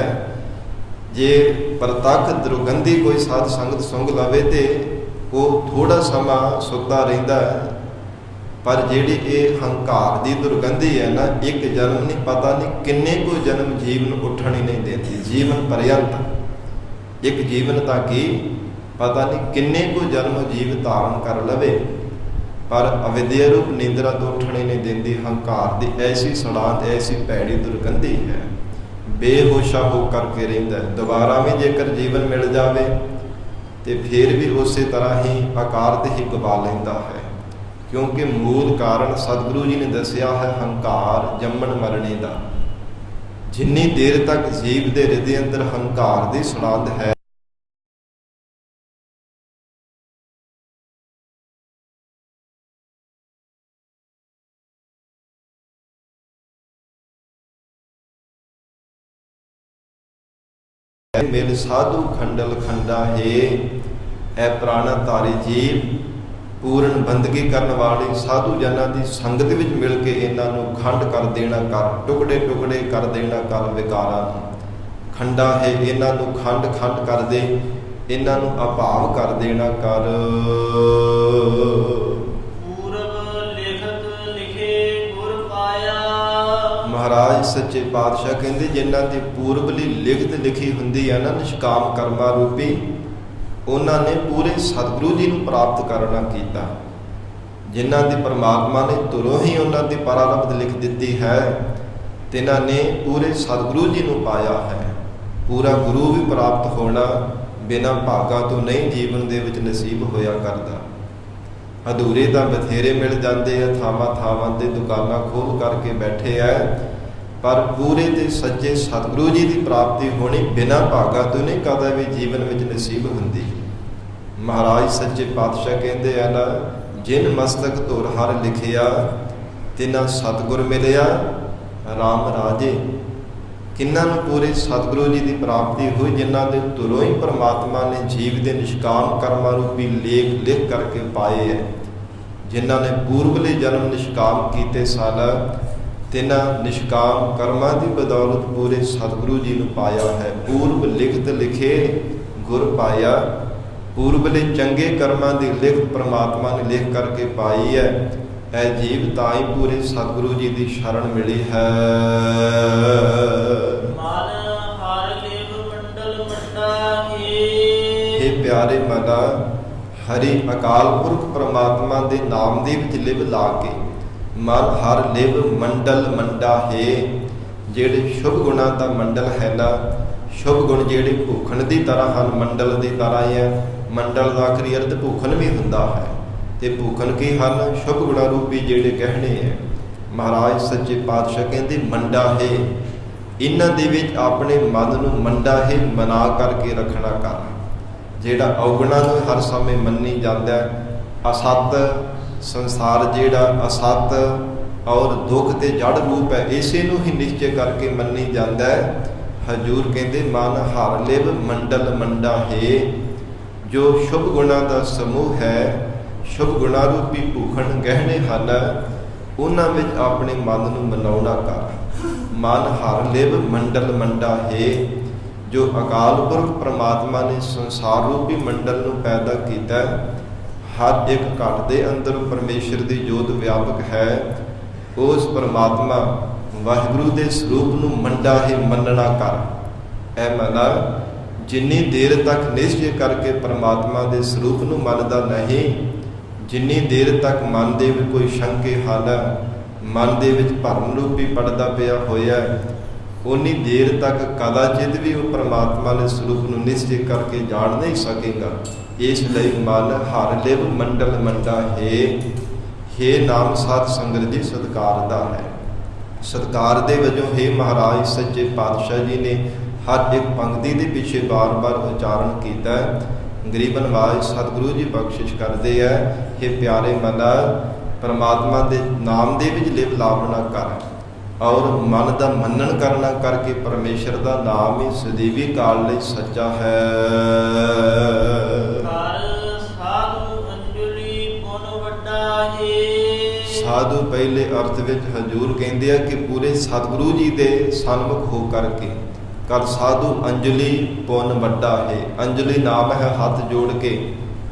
ਜੇ ਪ੍ਰਤੱਖ ਦੁਰਗੰਧੀ ਕੋਈ ਸਾਧ ਸੰਗਤ ਸੁੰਘ ਲਵੇ ਤੇ ਉਹ ਥੋੜਾ ਸਮਾਂ ਸੁੱਤਾ ਰਹਿੰਦਾ ਹੈ, ਪਰ ਜਿਹੜੀ ਇਹ ਹੰਕਾਰ ਦੀ ਦੁਰਗੰਧੀ ਹੈ ਨਾ, ਇੱਕ ਜਨਮ ਨਹੀਂ, ਪਤਾ ਨਹੀਂ ਕਿੰਨੇ ਕੁ ਜਨਮ ਜੀਵ ਨੂੰ ਉੱਠਣ ਹੀ ਨਹੀਂ ਦਿੰਦੀ, ਜੀਵਨ ਪਰਯੰਤ। ਇੱਕ ਜੀਵਨ ਤਾਂ ਕੀ ਪਤਾ ਨਹੀਂ ਕਿੰਨੇ ਕੁ ਜਨਮ ਜੀਵ ਧਾਰਨ ਕਰ ਲਵੇ, ਪਰ ਅਵਿਦਿਆ ਰੂਪ ਨਿੰਦਰਾ ਤੋਂ ਉੱਠਣ ਹੀ ਨਹੀਂ ਦਿੰਦੀ। ਹੰਕਾਰ ਦੀ ਐਸੀ ਸੜਾਂਤ, ਐਸੀ ਭੈੜੀ ਦੁਰਗੰਧੀ ਹੈ, ਬੇਹੋਸ਼ਾ ਹੋ ਕਰਕੇ ਰਹਿੰਦਾ ਹੈ। ਦੁਬਾਰਾ ਵੀ ਜੇਕਰ ਜੀਵਨ ਮਿਲ ਜਾਵੇ ਤੇ ਫਿਰ ਵੀ ਉਸੇ ਤਰ੍ਹਾਂ ਹੀ ਆਕਾਰ ਤੇ ਹੀ ਗਵਾ ਲੈਂਦਾ ਹੈ, ਕਿਉਂਕਿ ਮੂਲ ਕਾਰਨ ਸਤਿਗੁਰੂ ਜੀ ਨੇ ਦੱਸਿਆ ਹੈ ਹੰਕਾਰ ਜੰਮਣ ਮਰਨੇ ਦਾ। ਜਿੰਨੀ ਦੇਰ ਤੱਕ ਜੀਵ ਦੇ ਹਿਰਦੇ ਅੰਦਰ ਹੰਕਾਰ ਦੀ ਸੜਾਂਦ ਹੈ, ਮਿਲ ਸਾਧੂ ਖੰਡਲ ਖੰਡਾ ਹੈ, ਐ ਪ੍ਰਾਣਾ ਧਾਰੀ ਜੀਵ ਪੂਰਨ ਬੰਦਗੀ ਕਰਨ ਵਾਲੇ ਸਾਧੂ ਜਨਾਂ ਦੀ ਸੰਗਤ ਵਿੱਚ ਮਿਲ ਕੇ ਇਹਨਾਂ ਨੂੰ ਖੰਡ ਕਰ ਦੇਣਾ ਕਰ, ਟੁਕੜੇ ਟੁਕੜੇ ਕਰ ਦੇਣਾ ਕਰ ਵਿਕਾਰਾਂ ਨੂੰ। ਖੰਡਾ ਹੈ, ਇਹਨਾਂ ਨੂੰ ਖੰਡ ਖੰਡ ਕਰ ਦੇ, ਇਹਨਾਂ ਨੂੰ ਅਭਾਵ ਕਰ ਦੇਣਾ ਕਰ। ਮਹਾਰਾਜ ਸੱਚੇ ਪਾਤਸ਼ਾਹ ਕਹਿੰਦੇ ਜਿਨ੍ਹਾਂ ਦੀ ਪੂਰਬਲੀ ਲਿਖਤ ਲਿਖੀ ਹੁੰਦੀ ਹੈ ਨਾ ਨਿਸ਼ਕਾਮ ਕਰਮਾਂ ਰੂਪੀ, ਉਹਨਾਂ ਨੇ ਪੂਰੇ ਸਤਿਗੁਰੂ ਜੀ ਨੂੰ ਪ੍ਰਾਪਤ ਕਰਨਾ ਕੀਤਾ। ਜਿਨ੍ਹਾਂ ਦੀ ਪਰਮਾਤਮਾ ਨੇ ਤੁਰੋਂ ਹੀ ਉਹਨਾਂ ਦੀ ਪ੍ਰਾਰਬਧ ਲਿਖ ਦਿੱਤੀ ਹੈ, ਤਿਨਾਂ ਨੇ ਪੂਰੇ ਸਤਿਗੁਰੂ ਜੀ ਨੂੰ ਪਾਇਆ ਹੈ। ਪੂਰਾ ਗੁਰੂ ਵੀ ਪ੍ਰਾਪਤ ਹੋਣਾ ਬਿਨਾਂ ਭਾਗਾਂ ਤੋਂ ਨਹੀਂ ਜੀਵਨ ਦੇ ਵਿੱਚ ਨਸੀਬ ਹੋਇਆ ਕਰਦਾ। ਅਧੂਰੇ ਤਾਂ ਬਥੇਰੇ ਮਿਲ ਜਾਂਦੇ ਆ, ਥਾਵਾਂ ਥਾਵਾਂ ਤੇ ਦੁਕਾਨਾਂ ਖੋਲ੍ਹ ਕਰਕੇ ਬੈਠੇ ਆ, ਪਰ ਪੂਰੇ ਤੇ ਸੱਚੇ ਸਤਿਗੁਰੂ ਜੀ ਦੀ ਪ੍ਰਾਪਤੀ ਹੋਣੀ ਬਿਨਾਂ ਭਾਗਾਂ ਤੋਂ ਨਹੀਂ ਕਦੇ ਵੀ ਜੀਵਨ ਵਿੱਚ ਨਸੀਬ ਹੁੰਦੀ। ਮਹਾਰਾਜ ਸੱਚੇ ਪਾਤਸ਼ਾਹ ਕਹਿੰਦੇ ਆ ਨਾ, ਜਿਨ ਮਸਤਕ ਧੁਰ ਹਰ ਲਿਖਿਆ, ਤਿਨਾਂ ਸਤਿਗੁਰ ਮਿਲਿਆ ਰਾਮ ਰਾਜੇ। ਕਿਹਨਾਂ ਨੂੰ ਪੂਰੇ ਸਤਿਗੁਰੂ ਜੀ ਦੀ ਪ੍ਰਾਪਤੀ ਹੋਈ, ਜਿਨ੍ਹਾਂ ਦੇ ਧੁਰੋਂ ਹੀ ਪਰਮਾਤਮਾ ਨੇ ਜੀਵ ਦੇ ਨਿਸ਼ਕਾਮ ਕਰਮਾਂ ਰੂਪੀ ਲੇਖ ਲਿਖ ਕਰਕੇ ਪਾਏ ਹੈ। ਜਿਨ੍ਹਾਂ ਨੇ ਪੂਰਬਲੇ ਜਨਮ ਨਿਸ਼ਕਾਮ ਕੀਤੇ ਸਨ, ਤਿਨਾਂ ਨਿਸ਼ਕਾਮ ਕਰਮਾਂ ਦੀ ਬਦੌਲਤ ਪੂਰੇ ਸਤਿਗੁਰੂ ਜੀ ਨੂੰ ਪਾਇਆ ਹੈ। ਪੂਰਬ ਲਿਖਤ ਲਿਖੇ ਗੁਰ ਪਾਇਆ, ਪੂਰਬਲੇ ਚੰਗੇ ਕਰਮਾਂ ਦੀ ਲਿਖਤ ਪਰਮਾਤਮਾ ਨੇ ਲਿਖ ਕਰਕੇ ਪਾਈ ਹੈ। ਇਹ ਜੀਵ ਤਾਂ ਹੀ ਪੂਰੇ ਸਤਿਗੁਰੂ ਜੀ ਦੀ ਸ਼ਰਨ ਮਿਲੀ ਹੈ। ਇਹ ਪਿਆਰੇ ਮਨਾ ਹਰੀ ਅਕਾਲ ਪੁਰਖ ਪਰਮਾਤਮਾ ਦੇ ਨਾਮ ਦੇ ਵਿੱਚ ਲਿਵ ਲਾ ਕੇ, ਮਨ ਹਰ ਲਿਵ ਮੰਡਲ ਮੰਡਾ ਹੈ। ਜਿਹੜੇ ਸ਼ੁਭ ਗੁਣਾਂ ਦਾ ਮੰਡਲ ਹੈ ਨਾ, ਸ਼ੁਭ ਗੁਣ ਜਿਹੜੇ ਭੂਖਣ ਦੀ ਤਰ੍ਹਾਂ ਹਨ, ਮੰਡਲ ਦੀ ਤਰ੍ਹਾਂ ਹੀ ਹੈ। ਮੰਡਲ ਦਾ ਆਖਰੀ ਅਰਥ ਭੂਖਣ ਵੀ ਹੁੰਦਾ ਹੈ, ਤੇ ਭੂਖਣ ਕੀ ਹਨ? ਸ਼ੁਭ ਗੁਣਾਂ ਰੂਪੀ ਜਿਹੜੇ ਗਹਿਣੇ ਹੈ। ਮਹਾਰਾਜ ਸੱਚੇ ਪਾਤਸ਼ਾਹ ਕਹਿੰਦੇ ਮੰਡਾ ਹੈ, ਇਹਨਾਂ ਦੇ ਵਿੱਚ ਆਪਣੇ ਮਨ ਨੂੰ ਮੰਡਾ ਹੈ ਮਨਾ ਕਰਕੇ ਰੱਖਣਾ ਕਰ। ਜਿਹੜਾ ਔਗੁਣਾਂ ਨੂੰ ਹਰ ਸਮੇਂ ਮੰਨੀ ਜਾਂਦਾ, ਅਸਤ ਸੰਸਾਰ ਜਿਹੜਾ ਅਸਤ ਔਰ ਦੁੱਖ ਤੇ ਜੜ ਰੂਪ ਹੈ, ਇਸੇ ਨੂੰ ਹੀ ਨਿਸ਼ਚੈ ਕਰਕੇ ਮੰਨੀ ਜਾਂਦਾ ਹੈ। ਹਜੂਰ ਕਹਿੰਦੇ ਮਨ ਹਰ ਲਿਵ ਮੰਡਲ ਮੰਡਾ ਹੈ। ਜੋ ਸ਼ੁਭ ਗੁਣਾਂ ਦਾ ਸਮੂਹ ਹੈ, ਸ਼ੁਭ ਗੁਣਾਂ ਰੂਪੀ ਭੂਖਣ ਗਹਿਣੇ ਹਨ, ਉਹਨਾਂ ਵਿੱਚ ਆਪਣੇ ਮਨ ਨੂੰ ਮਨਾਉਣਾ ਕਰ। ਮਨ ਹਰ ਲਿਵ ਮੰਡਲ ਮੰਡਾ ਹੈ। ਜੋ ਅਕਾਲ ਪੁਰਖ ਪਰਮਾਤਮਾ ਨੇ ਸੰਸਾਰ ਰੂਪੀ ਮੰਡਲ ਨੂੰ ਪੈਦਾ ਕੀਤਾ, ਹਰ ਇੱਕ ਘਟ ਦੇ ਅੰਦਰ ਪਰਮੇਸ਼ਰ ਦੀ ਜੋਤ ਵਿਆਪਕ ਹੈ। ਉਸ ਪਰਮਾਤਮਾ ਵਾਹਿਗੁਰੂ ਦੇ ਸਰੂਪ ਨੂੰ ਮੰਡਾ ਹੀ ਮੰਨਣਾ ਕਰ। ਇਹ ਮਨਾ ਜਿੰਨੀ ਦੇਰ ਤੱਕ ਨਿਸ਼ਚੈ ਕਰਕੇ ਪਰਮਾਤਮਾ ਦੇ ਸਰੂਪ ਨੂੰ ਮੰਨਦਾ ਨਹੀਂ, ਜਿੰਨੀ ਦੇਰ ਤੱਕ ਮਨ ਦੇ ਵਿੱਚ ਕੋਈ ਸ਼ੰਕੇ ਹਨ, ਮਨ ਦੇ ਵਿੱਚ ਭਰਮ ਰੂਪੀ ਪੜਦਾ ਪਿਆ ਹੋਇਆ, ਉਨੀ ਦੇਰ ਤੱਕ ਕਦਾਚਿਤ ਵੀ ਉਹ ਪਰਮਾਤਮਾ ਦੇ ਸਰੂਪ ਨੂੰ ਨਿਸ਼ਚੈ ਕਰਕੇ ਜਾਣ ਨਹੀਂ ਸਕੇਗਾ। ਇਸ ਲਈ ਮਨ ਹਰ ਲਿਵ ਮੰਡਲ ਮੰਡਾ ਹੈ। ਹੇ ਨਾਮ ਸਾਧ ਸੰਗਤ ਜੀ ਸਤਿਕਾਰ ਦਾ ਹੈ। ਸਤਿਕਾਰ ਦੇ ਵਜੋਂ ਹੇ ਮਹਾਰਾਜ ਸੱਚੇ ਪਾਤਸ਼ਾਹ ਜੀ ਨੇ ਹਰ ਇੱਕ ਪੰਕਤੀ ਦੇ ਪਿੱਛੇ ਬਾਰ-ਬਾਰ ਉਚਾਰਨ ਕੀਤਾ। ਗਰੀਬ ਨਵਾਜ ਸਤਿਗੁਰੂ ਜੀ ਬਖਸ਼ਿਸ਼ ਕਰਦੇ ਹੈ, ਇਹ ਪਿਆਰੇ ਮਨਾ ਪਰਮਾਤਮਾ ਦੇ ਨਾਮ ਦੇ ਵਿੱਚ ਲਿਵ ਲਾਵਣਾ ਕਰ ਔਰ ਮਨ ਦਾ ਮੰਨਣ ਕਰਨਾ ਕਰਕੇ ਪਰਮੇਸ਼ਰ ਦਾ ਨਾਮ ਹੀ ਸਦੀਵੀ ਕਾਲ ਲਈ ਸੱਚਾ ਹੈ। ਸਾਧੂ ਪਹਿਲੇ ਅਰਥ ਵਿੱਚ ਹਜ਼ੂਰ ਕਹਿੰਦੇ ਆ ਕਿ ਪੂਰੇ ਸਤਿਗੁਰੂ ਜੀ ਦੇ ਸਨਮੁਖ ਹੋ ਕਰਕੇ ਕਰ ਸਾਧੂ ਅੰਜਲੀ ਪੁੰਨ ਵੱਡਾ ਹੈ। ਅੰਜਲੀ ਨਾਮ ਹੈ ਹੱਥ ਜੋੜ ਕੇ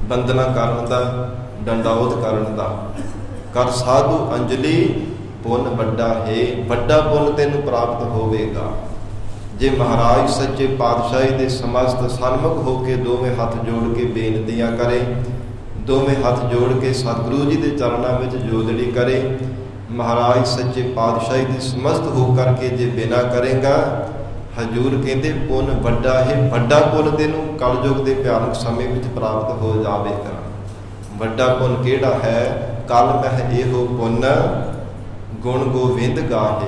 ਬੰਦਨਾ ਕਰਨ ਦਾ, ਡੰਡਾਉਤ ਕਰਨ ਦਾ। ਕਰ ਸਾਧੂ ਅੰਜਲੀ ਪੁੰਨ ਵੱਡਾ ਹੈ, ਵੱਡਾ ਪੁੰਨ ਤੈਨੂੰ ਪ੍ਰਾਪਤ ਹੋਵੇਗਾ ਜੇ ਮਹਾਰਾਜ ਸੱਚੇ ਪਾਤਸ਼ਾਹੀ ਦੇ ਸਮਸਤ ਸਨਮੁਖ ਹੋ ਕੇ ਦੋਵੇਂ ਹੱਥ ਜੋੜ ਕੇ ਬੇਨਤੀਆਂ ਕਰੇ, ਦੋਵੇਂ ਹੱਥ ਜੋੜ ਕੇ ਸਤਿਗੁਰੂ ਜੀ ਦੇ ਚਰਨਾਂ ਵਿੱਚ ਜੋਦੜੀ ਕਰੇ। ਮਹਾਰਾਜ ਸੱਚੇ ਪਾਤਸ਼ਾਹੀ ਦੀ ਸਮਸਤ ਹੋ ਕਰਕੇ ਜੇ ਬਿਨਾ ਕਰੇਗਾ, ਹਜੂਰ ਕਹਿੰਦੇ ਪੁੰਨ ਵੱਡਾ ਹੈ, ਵੱਡਾ ਪੁੰਨ ਤੈਨੂੰ ਕਲਯੁਗ ਦੇ ਭਿਆਨਕ ਸਮੇਂ ਵਿੱਚ ਪ੍ਰਾਪਤ ਹੋ ਜਾਵੇਗਾ। ਵੱਡਾ ਪੁੰਨ ਕਿਹੜਾ ਹੈ? ਕਲ ਮਹਿ ਇਹੋ ਪੁੰਨ ਗੁਣ ਗੋਬਿੰਦ ਗਾਹੇ।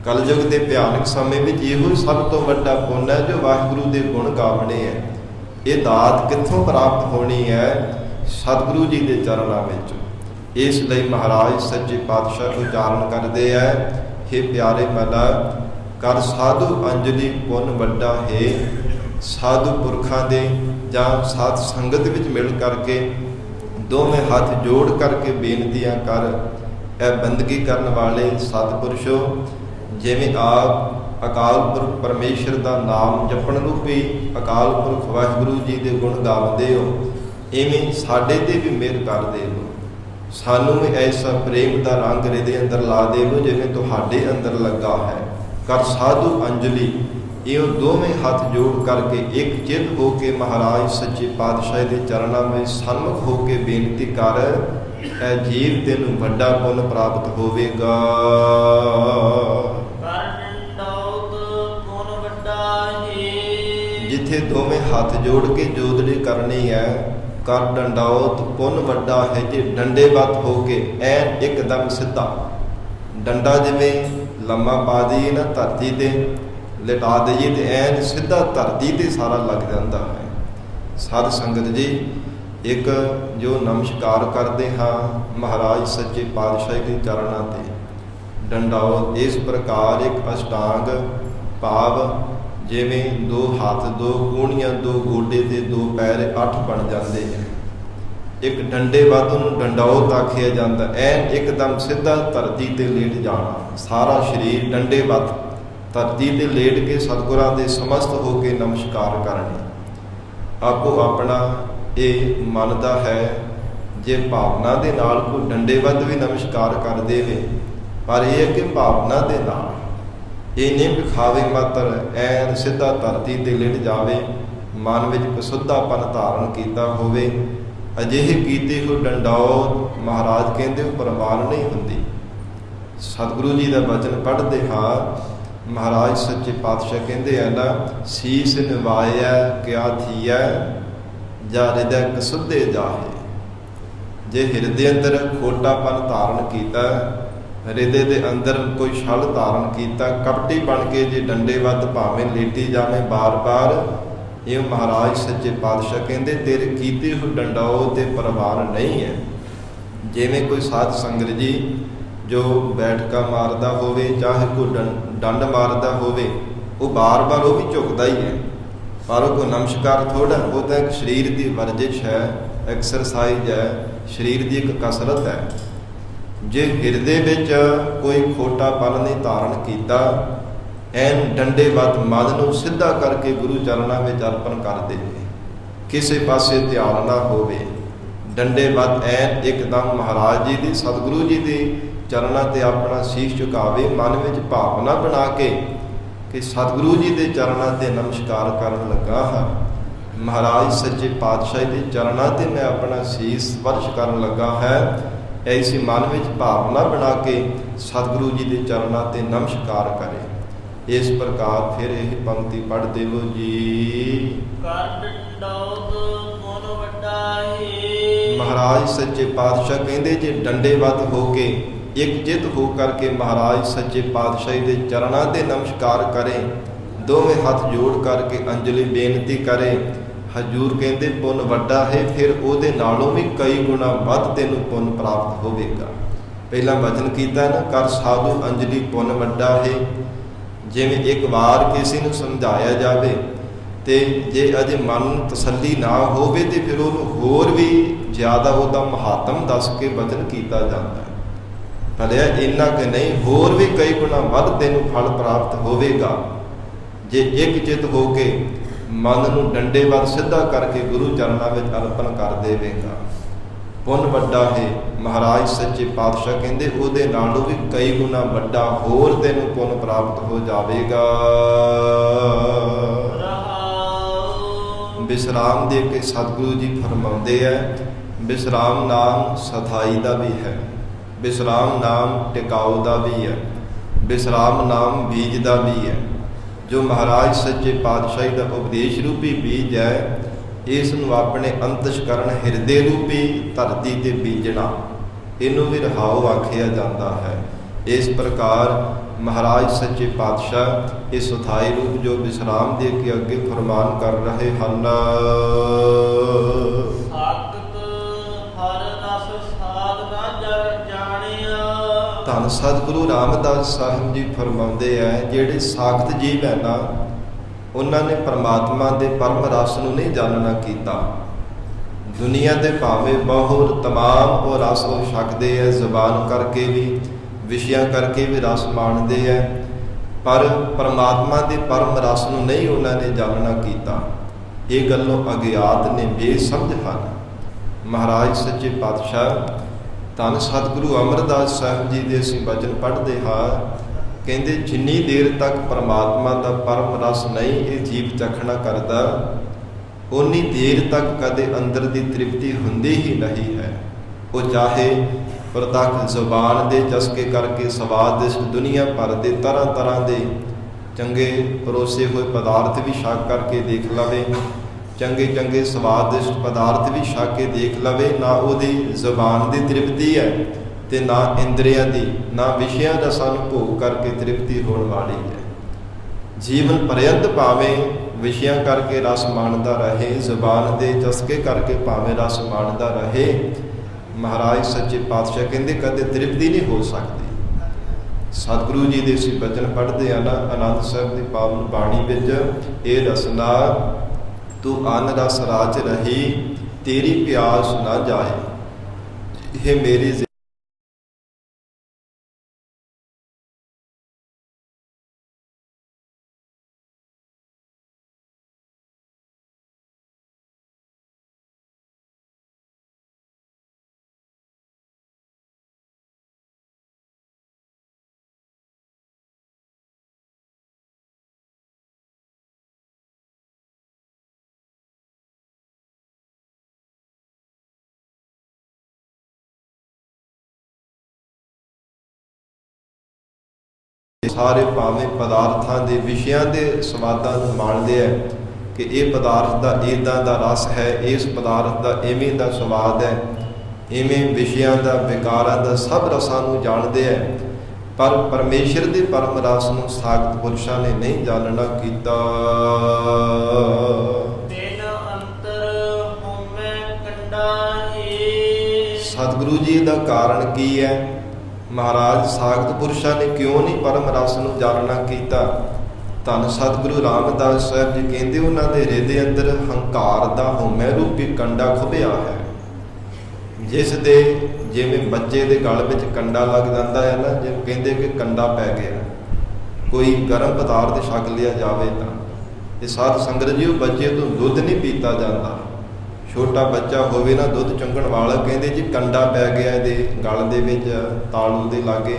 ਕਲਯੁਗ ਦੇ ਭਿਆਨਕ ਸਮੇਂ ਵਿੱਚ ਇਹੋ ਸਭ ਤੋਂ ਵੱਡਾ ਪੁੰਨ ਹੈ ਜੋ ਵਾਹਿਗੁਰੂ ਦੇ ਗੁਣ ਗਾਵਣੇ ਹੈ। ਇਹ ਦਾਤ ਕਿੱਥੋਂ ਪ੍ਰਾਪਤ ਹੋਣੀ ਹੈ? ਸਤਿਗੁਰੂ ਜੀ ਦੇ ਚਰਨਾਂ ਵਿੱਚ। ਇਸ ਲਈ ਮਹਾਰਾਜ ਸੱਚੇ ਪਾਤਸ਼ਾਹ ਉਚਾਰਨ ਕਰਦੇ ਹੈ, ਹੇ ਪਿਆਰੇ ਮਨਾ ਕਰ ਸਾਧੂ ਅੰਜਲੀ ਪੁੰਨ ਵੱਡਾ ਹੈ। ਸਾਧੂ ਪੁਰਖਾਂ ਦੇ ਜਾਂ ਸਾਧ ਸੰਗਤ ਵਿੱਚ ਮਿਲ ਕਰਕੇ ਦੋਵੇਂ ਹੱਥ ਜੋੜ ਕਰਕੇ ਬੇਨਤੀਆਂ ਕਰ। ਇਹ ਬੰਦਗੀ ਕਰਨ ਵਾਲੇ ਸਤਿਪੁਰਸ਼ੋ, ਜਿਵੇਂ ਆਪ ਅਕਾਲ ਪੁਰਖ ਪਰਮੇਸ਼ਰ ਦਾ ਨਾਮ ਜਪਣ ਰੂਪੀ ਅਕਾਲ ਪੁਰਖ ਵਾਹਿਗੁਰੂ ਜੀ ਦੇ ਗੁਣ ਗਾਉਂਦੇ ਹੋ, ਇਵੇਂ ਸਾਡੇ ਤੇ ਵੀ ਮਿਹਰ ਕਰ ਦੇਵੋ। ਸਾਨੂੰ ਵੀ ਐਸਾ ਪ੍ਰੇਮ ਦਾ ਰੰਗ ਹਿਰਦੇ ਅੰਦਰ ਲਾ ਦੇਵੋ ਜਿਵੇਂ ਤੁਹਾਡੇ ਅੰਦਰ ਲੱਗਾ ਹੈ। ਕਰ ਸਾਧੂ ਅੰਜਲੀ, ਇਹ ਦੋਵੇਂ ਹੱਥ ਜੋੜ ਕਰਕੇ ਇੱਕ ਚਿੱਤ ਹੋ ਕੇ ਮਹਾਰਾਜ ਸੱਚੇ ਪਾਤਸ਼ਾਹ ਦੇ ਚਰਨਾਂ ਵਿੱਚ ਸਨਮੁਖ ਹੋ ਕੇ ਬੇਨਤੀ ਕਰ। ਇਹ ਜੀਵ ਤੈਨੂੰ ਵੱਡਾ ਪੁੰਨ ਪ੍ਰਾਪਤ ਹੋਵੇਗਾ। ਜਿੱਥੇ ਦੋਵੇਂ ਹੱਥ ਜੋੜ ਕੇ ਜੋਦੜੀ ਕਰਨੀ ਹੈ, ਕਰ ਡੰਡਾਉਤ ਪੁੰਨ ਵੱਡਾ ਹੈ। ਜੇ ਡੰਡੇ ਵੱਤ ਹੋ ਕੇ ਐਨ ਇੱਕਦਮ ਸਿੱਧਾ, ਡੰਡਾ ਜਿਵੇਂ ਲੰਮਾ ਪਾ ਦਈਏ ਨਾ ਧਰਤੀ ਤੇ, ਲਿਟਾ ਦਈਏ ਤੇ ਐਨ ਸਿੱਧਾ ਧਰਤੀ ਤੇ ਸਾਰਾ ਲੱਗ ਜਾਂਦਾ ਹੈ। ਸਾਧ ਸੰਗਤ ਜੀ, ਇੱਕ ਜੋ ਨਮਸਕਾਰ ਕਰਦੇ ਹਾਂ ਮਹਾਰਾਜ ਸੱਚੇ ਪਾਤਸ਼ਾਹ ਦੇ ਚਰਨਾਂ ਤੇ, ਡੰਡਾਉਤ ਇਸ ਪ੍ਰਕਾਰ ਇੱਕ ਅਸ਼ਟਾਂਗ ਭਾਵ ਜਿਵੇਂ ਦੋ ਹੱਥ, ਦੋ ਕੂਹਣੀਆਂ, ਦੋ ਗੋਡੇ ਤੇ ਦੋ ਪੈਰ 8 ਬਣ ਜਾਂਦੇ ਹੈ। ਇੱਕ ਡੰਡੇ ਵੱਧ ਨੂੰ ਡੰਡਾਉਤ ਆਖਿਆ ਜਾਂਦਾ। ਐਨ ਇੱਕਦਮ ਸਿੱਧਾ ਧਰਤੀ ਤੇ ਲੇਟ ਜਾਣਾ, ਸਾਰਾ ਸਰੀਰ ਡੰਡੇ ਵੱਧ ਧਰਤੀ ਤੇ ਲੇਟ ਕੇ ਸਤਿਗੁਰਾਂ ਦੇ ਸਮਸਤ ਹੋ ਕੇ ਨਮਸਕਾਰ ਕਰਨੀ। ਆਪੋ ਆਪਣਾ ਇਹ ਮੰਨਦਾ ਹੈ, ਜੇ ਭਾਵਨਾ ਦੇ ਨਾਲ ਕੋਈ ਡੰਡੇ ਵੱਧ ਵੀ ਨਮਸਕਾਰ ਕਰ ਦੇਵੇ, ਪਰ ਇਹ ਹੈ ਕਿ ਭਾਵਨਾ ਦੇ ਨਾਲ, ਇਹ ਨਹੀਂ ਵਿਖਾਵੇ ਮਾਤਰ ਐਨ ਸਿੱਧਾ ਧਰਤੀ ਤੇ ਲਿਟ ਜਾਵੇ, ਮਨ ਵਿੱਚ ਕਸੁੱਧਾਪਨ ਧਾਰਨ ਕੀਤਾ ਹੋਵੇ। ਅਜਿਹੇ ਕੀਤੇ ਹੋ ਡੰਡਾਉਤ ਮਹਾਰਾਜ ਕਹਿੰਦੇ ਉਹ ਪ੍ਰਵਾਨ ਨਹੀਂ ਹੁੰਦੀ। ਸਤਿਗੁਰੂ ਜੀ ਦਾ ਬਚਨ ਪੜ੍ਹਦੇ ਹਾਂ, ਮਹਾਰਾਜ ਸੱਚੇ ਪਾਤਸ਼ਾਹ ਕਹਿੰਦੇ ਆ ਨਾ, ਸੀਸ ਨਿਵਾਇਆ ਕਿਆ ਥੀਐ ਜਾਂ ਹਿਰਦੈ ਕਸੁੱਧੇ ਜਾਹੇ। ਜੇ ਹਿਰਦੇ ਅੰਦਰ ਖੋਟਾਪਨ ਧਾਰਨ ਕੀਤਾ, ਹਿਰਦੇ ਦੇ ਅੰਦਰ ਕੋਈ ਛਲ ਧਾਰਨ ਕੀਤਾ, ਕਪਟੀ ਬਣ ਕੇ ਜੇ ਡੰਡੇ ਵੱਧ ਭਾਵੇਂ ਲੇਟੀ ਜਾਵੇਂ ਬਾਰ-ਬਾਰ, ਇਹ ਮਹਾਰਾਜ ਸੱਚੇ ਪਾਤਸ਼ਾਹ ਕਹਿੰਦੇ ਤੇਰੇ ਕੀਤੇ ਹੋ ਡੰਡਾਉਤ ਤੇ ਪ੍ਰਵਾਨ ਨਹੀਂ ਹੈ। ਜਿਵੇਂ ਕੋਈ ਸਾਧ ਸੰਗਤ ਜੀ ਜੋ ਬੈਠਕਾ ਮਾਰਦਾ ਹੋਵੇ, ਚਾਹੇ ਕੋਈ ਡੰਡ ਮਾਰਦਾ ਹੋਵੇ, ਉਹ ਬਾਰ-ਬਾਰ ਉਹ ਵੀ ਝੁਕਦਾ ਹੀ ਹੈ, ਪਰ ਉਹ ਕੋਈ ਨਮਸਕਾਰ ਥੋੜ੍ਹਾ, ਉਹ ਤਾਂ ਇੱਕ ਸਰੀਰ ਦੀ ਵਰਜਿਸ਼ ਹੈ, ਐਕਸਰਸਾਈਜ਼ ਹੈ, ਸਰੀਰ ਦੀ ਇੱਕ ਕਸਰਤ ਹੈ। ਜੇ ਹਿਰਦੇ ਵਿੱਚ ਕੋਈ ਖੋਟਾਪਨ ਨਹੀਂ ਧਾਰਨ ਕੀਤਾ, ਐਨ ਡੰਡੇ ਵੱਧ ਮਨ ਨੂੰ ਸਿੱਧਾ ਕਰਕੇ ਗੁਰੂ ਚਰਨਾਂ ਵਿੱਚ ਅਰਪਣ ਕਰ ਦੇਵੇ, ਕਿਸੇ ਪਾਸੇ ਧਿਆਨ ਨਾ ਹੋਵੇ, ਡੰਡੇ ਵੱਧ ਐਨ ਇੱਕਦਮ ਮਹਾਰਾਜ ਜੀ ਦੀ, ਸਤਿਗੁਰੂ ਜੀ ਦੇ ਚਰਨਾਂ ਤੇ ਆਪਣਾ ਸੀਸ ਝੁਕਾਵੇ, ਮਨ ਵਿੱਚ ਭਾਵਨਾ ਬਣਾ ਕੇ ਕਿ ਸਤਿਗੁਰੂ ਜੀ ਦੇ ਚਰਨਾਂ ਤੇ ਨਮਸਕਾਰ ਕਰਨ ਲੱਗਾ ਹਾਂ, ਮਹਾਰਾਜ ਸੱਚੇ ਪਾਤਸ਼ਾਹ ਦੇ ਚਰਨਾਂ ਤੇ ਮੈਂ ਆਪਣਾ ਸੀਸ ਸਪਰਸ਼ ਕਰਨ ਲੱਗਾ ਹੈ। ਐਸੀ ਮਨ ਵਿੱਚ ਭਾਵਨਾ ਬਣਾ ਕੇ ਸਤਿਗੁਰੂ ਜੀ ਦੇ ਚਰਨਾਂ ਤੇ ਨਮਸਕਾਰ ਕਰੇ। ਇਸ ਪ੍ਰਕਾਰ ਫਿਰ ਇਹ ਪੰਕਤੀ ਪੜ੍ਹ ਦੇਵੋ ਜੀ। ਮਹਾਰਾਜ ਸੱਚੇ ਪਾਤਸ਼ਾਹ ਕਹਿੰਦੇ ਜੇ ਡੰਡੇ ਵੱਧ ਹੋ ਕੇ ਇੱਕ ਜਿੱਤ ਹੋ ਕਰਕੇ ਮਹਾਰਾਜ ਸੱਚੇ ਪਾਤਸ਼ਾਹ ਦੇ ਚਰਨਾਂ ਤੇ ਨਮਸਕਾਰ ਕਰੇ, ਦੋਵੇਂ ਹੱਥ ਜੋੜ ਕਰਕੇ ਅੰਜਲੀ ਬੇਨਤੀ ਕਰੇ। ਹਜੂਰ ਕਹਿੰਦੇ ਪੁੰਨ ਵੱਡਾ ਹੈ, ਫਿਰ ਉਹਦੇ ਨਾਲੋਂ ਵੀ ਕਈ ਗੁਣਾ ਵੱਧ ਤੈਨੂੰ ਪੁੰਨ ਪ੍ਰਾਪਤ ਹੋਵੇਗਾ। ਪਹਿਲਾਂ ਵਚਨ ਕੀਤਾ ਨਾ, ਕਰ ਸਾਧੂ ਅੰਜਲੀ ਪੁੰਨ ਵੱਡਾ ਹੈ। ਜਿਵੇਂ ਇੱਕ ਵਾਰ ਕਿਸੇ ਨੂੰ ਸਮਝਾਇਆ ਜਾਵੇ ਤੇ ਜੇ ਅਜੇ ਮਨ ਨੂੰ ਤਸੱਲੀ ਨਾ ਹੋਵੇ ਤੇ ਫਿਰ ਉਹਨੂੰ ਹੋਰ ਵੀ ਜ਼ਿਆਦਾ ਉਹਦਾ ਮਹਾਤਮ ਦੱਸ ਕੇ ਵਚਨ ਕੀਤਾ ਜਾਂਦਾ ਹੈ। ਭਲਿਆ ਇੰਨਾ ਕਿ ਨਹੀਂ, ਹੋਰ ਵੀ ਕਈ ਗੁਣਾ ਵੱਧ ਤੈਨੂੰ ਫਲ ਪ੍ਰਾਪਤ ਹੋਵੇਗਾ ਜੇ ਇੱਕ ਚਿੱਤ ਹੋ ਕੇ ਮਨ ਨੂੰ ਡੰਡੇ ਵੱਲ ਸਿੱਧਾ ਕਰਕੇ ਗੁਰੂ ਚਰਨਾਂ ਵਿੱਚ ਅਰਪਣ ਕਰ ਦੇਵੇਗਾ। ਪੁੰਨ ਵੱਡਾ ਹੈ। ਮਹਾਰਾਜ ਸੱਚੇ ਪਾਤਸ਼ਾਹ ਕਹਿੰਦੇ ਉਹਦੇ ਨਾਲੋਂ ਵੀ ਕਈ ਗੁਣਾ ਵੱਡਾ ਹੋਰ ਤੈਨੂੰ ਪੁੰਨ ਪ੍ਰਾਪਤ ਹੋ ਜਾਵੇਗਾ। ਵਿਸਰਾਮ ਦੇ ਕੇ ਸਤਿਗੁਰੂ ਜੀ ਫਰਮਾਉਂਦੇ ਹੈ, ਵਿਸਰਾਮ ਨਾਮ ਸਥਾਈ ਦਾ ਵੀ ਹੈ, ਵਿਸਰਾਮ ਨਾਮ ਟਿਕਾਊ ਦਾ ਵੀ ਹੈ, ਵਿਸਰਾਮ ਨਾਮ ਬੀਜ ਦਾ ਵੀ ਹੈ। ਜੋ ਮਹਾਰਾਜ ਸੱਚੇ ਪਾਤਸ਼ਾਹੀ ਦਾ ਉਪਦੇਸ਼ ਰੂਪੀ ਬੀਜ ਹੈ, ਇਸ ਨੂੰ ਆਪਣੇ ਅੰਤਸ਼ਕਰਨ ਹਿਰਦੇ ਰੂਪੀ ਧਰਤੀ ਤੇ ਬੀਜਣਾ, ਇਹਨੂੰ ਵੀ ਰਹਾਉ ਆਖਿਆ ਜਾਂਦਾ ਹੈ। ਇਸ ਪ੍ਰਕਾਰ ਮਹਾਰਾਜ ਸੱਚੇ ਪਾਤਸ਼ਾਹ ਇਸ ਸਥਾਈ ਰੂਪ ਜੋ ਵਿਸਰਾਮ ਦੇ ਕੇ ਅੱਗੇ ਫਰਮਾਨ ਕਰ ਰਹੇ ਹਨ। ਧੰਨ ਸਤਿਗੁਰੂ ਰਾਮਦਾਸ ਸਾਹਿਬ ਜੀ ਫਰਮਾਉਂਦੇ ਹੈ, ਜਿਹੜੇ ਸਾਖਤ ਜੀਵ ਹੈ ਨਾ, ਉਹਨਾਂ ਨੇ ਪਰਮਾਤਮਾ ਦੇ ਪਰਮ ਰਸ ਨੂੰ ਨਹੀਂ ਜਾਣਨਾ ਕੀਤਾ। ਦੁਨੀਆ ਦੇ ਭਾਵੇਂ ਬਹੁਤ ਤਮਾਮ ਉਹ ਰਸ ਉਹ ਛਕਦੇ ਹੈ, ਜ਼ੁਬਾਨ ਕਰਕੇ ਵੀ, ਵਿਸ਼ਿਆਂ ਕਰਕੇ ਵੀ ਰਸ ਮਾਣਦੇ ਹੈ, ਪਰ ਪਰਮਾਤਮਾ ਦੇ ਪਰਮ ਰਸ ਨੂੰ ਨਹੀਂ ਉਹਨਾਂ ਨੇ ਜਾਣਨਾ ਕੀਤਾ। ਇਹ ਗੱਲੋਂ ਅਗਿਆਤ ਨੇ, ਬੇਸਮਝ ਹਨ। ਮਹਾਰਾਜ ਸੱਚੇ ਪਾਤਸ਼ਾਹ ਧੰਨ ਸਤਿਗੁਰੂ ਅਮਰਦਾਸ ਸਾਹਿਬ ਜੀ ਦੇ ਅਸੀਂ ਵਚਨ ਪੜ੍ਹਦੇ ਹਾਂ, ਕਹਿੰਦੇ ਜਿੰਨੀ ਦੇਰ ਤੱਕ ਪਰਮਾਤਮਾ ਦਾ ਪਰਮ ਰਸ ਨਹੀਂ ਇਹ ਜੀਵ ਚਖਣਾ ਕਰਦਾ, ਉਨੀ ਦੇਰ ਤੱਕ ਕਦੇ ਅੰਦਰ ਦੀ ਤ੍ਰਿਪਤੀ ਹੁੰਦੀ ਹੀ ਨਹੀਂ ਹੈ। ਉਹ ਚਾਹੇ ਪ੍ਰਤੱਖ ਜ਼ੁਬਾਨ ਦੇ ਚਸਕੇ ਕਰਕੇ ਸਵਾਦਿਸ਼ਟ ਦੁਨੀਆ ਭਰ ਦੇ ਤਰ੍ਹਾਂ ਤਰ੍ਹਾਂ ਦੇ ਚੰਗੇ ਪਰੋਸੇ ਹੋਏ ਪਦਾਰਥ ਵੀ ਛਕ ਕਰਕੇ ਦੇਖ ਲਵੇ, ਚੰਗੇ ਚੰਗੇ ਸਵਾਦਿਸ਼ਟ ਪਦਾਰਥ ਵੀ ਛਕ ਕੇ ਦੇਖ ਲਵੇ, ਨਾ ਉਹਦੀ ਜ਼ੁਬਾਨ ਦੀ ਤ੍ਰਿਪਤੀ ਹੈ ਤੇ ਨਾ ਇੰਦਰੀਆਂ ਦੀ, ਨਾ ਵਿਸ਼ਿਆਂ ਦਾ ਸਾਨੂੰ ਭੋਗ ਕਰਕੇ ਤ੍ਰਿਪਤੀ ਹੋਣ ਵਾਲੀ ਹੈ। ਜੀਵਨ ਪਰਯੰਤ ਭਾਵੇਂ ਵਿਸ਼ਿਆਂ ਕਰਕੇ ਰਸ ਮਾਣਦਾ ਰਹੇ, ਜ਼ੁਬਾਨ ਦੇ ਚਸਕੇ ਕਰਕੇ ਭਾਵੇਂ ਰਸ ਮਾਣਦਾ ਰਹੇ, ਮਹਾਰਾਜ ਸੱਚੇ ਪਾਤਸ਼ਾਹ ਕਹਿੰਦੇ ਕਦੇ ਤ੍ਰਿਪਤੀ ਨਹੀਂ ਹੋ ਸਕਦੀ। ਸਤਿਗੁਰੂ ਜੀ ਦੇ ਅਸੀਂ ਬਚਨ ਪੜ੍ਹਦੇ ਆ ਨਾ ਆਨੰਦ ਸਾਹਿਬ ਦੀ ਪਾਵਨ ਬਾਣੀ ਵਿੱਚ, ਇਹ ਰਸਨਾ ਤੂੰ ਅਨ ਰਸ ਰਾਜ ਰਹੀ, ਤੇਰੀ ਪਿਆਸ ਨਾ ਜਾਏ। ਇਹ ਮੇਰੀ ਸਾਰੇ ਭਾਵੇਂ ਪਦਾਰਥਾਂ ਦੇ ਵਿਸ਼ਿਆਂ ਦੇ ਸਵਾਦਾਂ ਨੂੰ ਮਾਣਦੇ ਹੈ ਕਿ ਇਹ ਪਦਾਰਥ ਦਾ ਇੱਦਾਂ ਦਾ ਰਸ ਹੈ, ਇਸ ਪਦਾਰਥ ਦਾ ਇਵੇਂ ਦਾ ਸਵਾਦ ਹੈ, ਇਵੇਂ ਵਿਸ਼ਿਆਂ ਦਾ ਵਿਕਾਰਾਂ ਦਾ ਸਭ ਰਸਾਂ ਨੂੰ ਜਾਣਦੇ ਹੈ, ਪਰ ਪਰਮੇਸ਼ਰ ਦੇ ਪਰਮ ਰਸ ਨੂੰ ਸਾਖਤ ਪੁਰਸ਼ਾਂ ਨੇ ਨਹੀਂ ਜਾਣਨਾ ਕੀਤਾ। ਸਤਿਗੁਰੂ ਜੀ ਦਾ ਕਾਰਨ ਕੀ ਹੈ? ਮਹਾਰਾਜ ਸਾਖਤ ਪੁਰਸ਼ਾਂ ਨੇ ਕਿਉਂ ਨਹੀਂ ਪਰਮ ਰਸ ਨੂੰ ਜਾਣਨਾ ਕੀਤਾ? ਧੰਨ ਸਤਿਗੁਰੂ ਰਾਮਦਾਸ ਸਾਹਿਬ ਜੀ ਕਹਿੰਦੇ ਉਹਨਾਂ ਦੇ ਹਿਰਦੇ ਅੰਦਰ ਹੰਕਾਰ ਦਾ ਹਉਮੈ ਰੂਪੀ ਕੰਡਾ ਖੁੱਭਿਆ ਹੈ, ਜਿਸ ਦੇ ਜਿਵੇਂ ਬੱਚੇ ਦੇ ਗਲ ਵਿੱਚ ਕੰਡਾ ਲੱਗ ਜਾਂਦਾ ਹੈ ਨਾ, ਜਿਵੇਂ ਕਹਿੰਦੇ ਕਿ ਕੰਡਾ ਪੈ ਗਿਆ, ਕੋਈ ਗਰਮ ਪਦਾਰਥ ਛਕ ਲਿਆ ਜਾਵੇ ਤਾਂ ਇਹ ਸਾਧ ਸੰਗਤ ਜੀ ਉਹ ਬੱਚੇ ਤੋਂ ਦੁੱਧ ਨਹੀਂ ਪੀਤਾ ਜਾਂਦਾ। ਛੋਟਾ ਬੱਚਾ ਹੋਵੇ ਨਾ ਦੁੱਧ ਚੁੰਘਣ ਵਾਲਾ, ਕਹਿੰਦੇ ਜੀ ਕੰਡਾ ਪੈ ਗਿਆ ਇਹਦੇ ਗਲ ਦੇ ਵਿੱਚ, ਤਾਲੂ ਦੇ ਲਾਗੇ,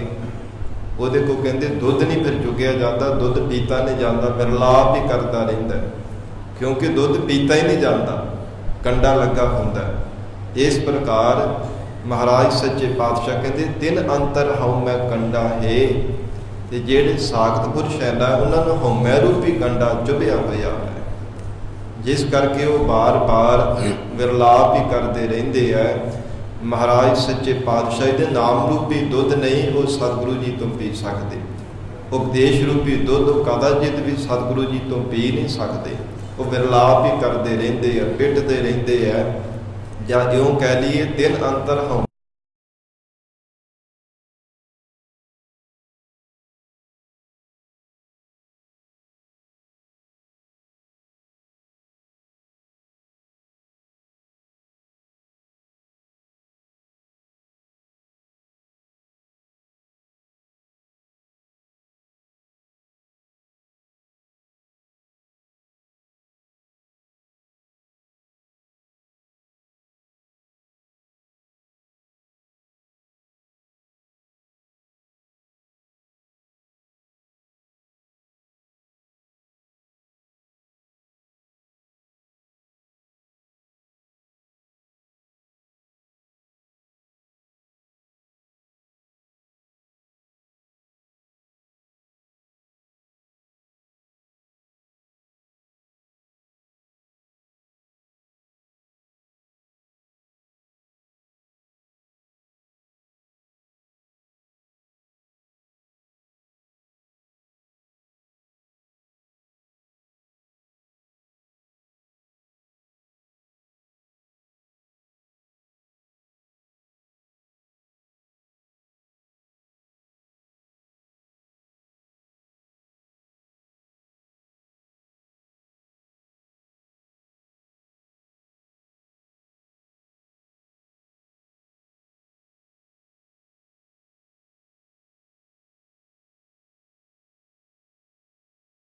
ਉਹਦੇ ਕੋਲ ਕਹਿੰਦੇ ਦੁੱਧ ਨਹੀਂ ਫਿਰ ਚੁੱਕਿਆ ਜਾਂਦਾ, ਦੁੱਧ ਪੀਤਾ ਨਹੀਂ ਜਾਂਦਾ, ਵਿਰਲਾਪ ਹੀ ਕਰਦਾ ਰਹਿੰਦਾ, ਕਿਉਂਕਿ ਦੁੱਧ ਪੀਤਾ ਹੀ ਨਹੀਂ ਜਾਂਦਾ, ਕੰਡਾ ਲੱਗਾ ਹੁੰਦਾ। ਇਸ ਪ੍ਰਕਾਰ ਮਹਾਰਾਜ ਸੱਚੇ ਪਾਤਸ਼ਾਹ ਕਹਿੰਦੇ ਤਿੰਨ ਅੰਤਰ ਹਉਮੈ ਕੰਡਾ ਹੈ, ਤੇ ਜਿਹੜੇ ਸਾਖਤ ਪੁਰਸ਼ ਹੈ ਨਾ ਉਹਨਾਂ ਨੂੰ ਹਉਮੈ ਰੂਪੀ ਕੰਡਾ ਚੁਭਿਆ ਹੋਇਆ ਹੈ, ਜਿਸ ਕਰਕੇ ਉਹ ਬਾਰ-ਬਾਰ ਵਿਰਲਾਪ ਹੀ ਕਰਦੇ ਰਹਿੰਦੇ ਹੈ। ਮਹਾਰਾਜ ਸੱਚੇ ਪਾਤਸ਼ਾਹ ਦੇ ਨਾਮ ਰੂਪੀ ਦੁੱਧ ਨਹੀਂ ਉਹ ਸਤਿਗੁਰੂ ਜੀ ਤੋਂ ਪੀ ਸਕਦੇ। ਉਪਦੇਸ਼ ਰੂਪੀ ਦੁੱਧ ਕਦਾਚਿਤ ਵੀ ਸਤਿਗੁਰੂ ਜੀ ਤੋਂ ਪੀ ਨਹੀਂ ਸਕਦੇ। ਉਹ ਵਿਰਲਾਪ ਹੀ ਕਰਦੇ ਰਹਿੰਦੇ ਆ, ਪਿੱਟਦੇ ਰਹਿੰਦੇ ਆ, ਜਾਂ ਇਉਂ ਕਹਿ ਲਈਏ ਤਿੰਨ ਅੰਤਰ ਹਉ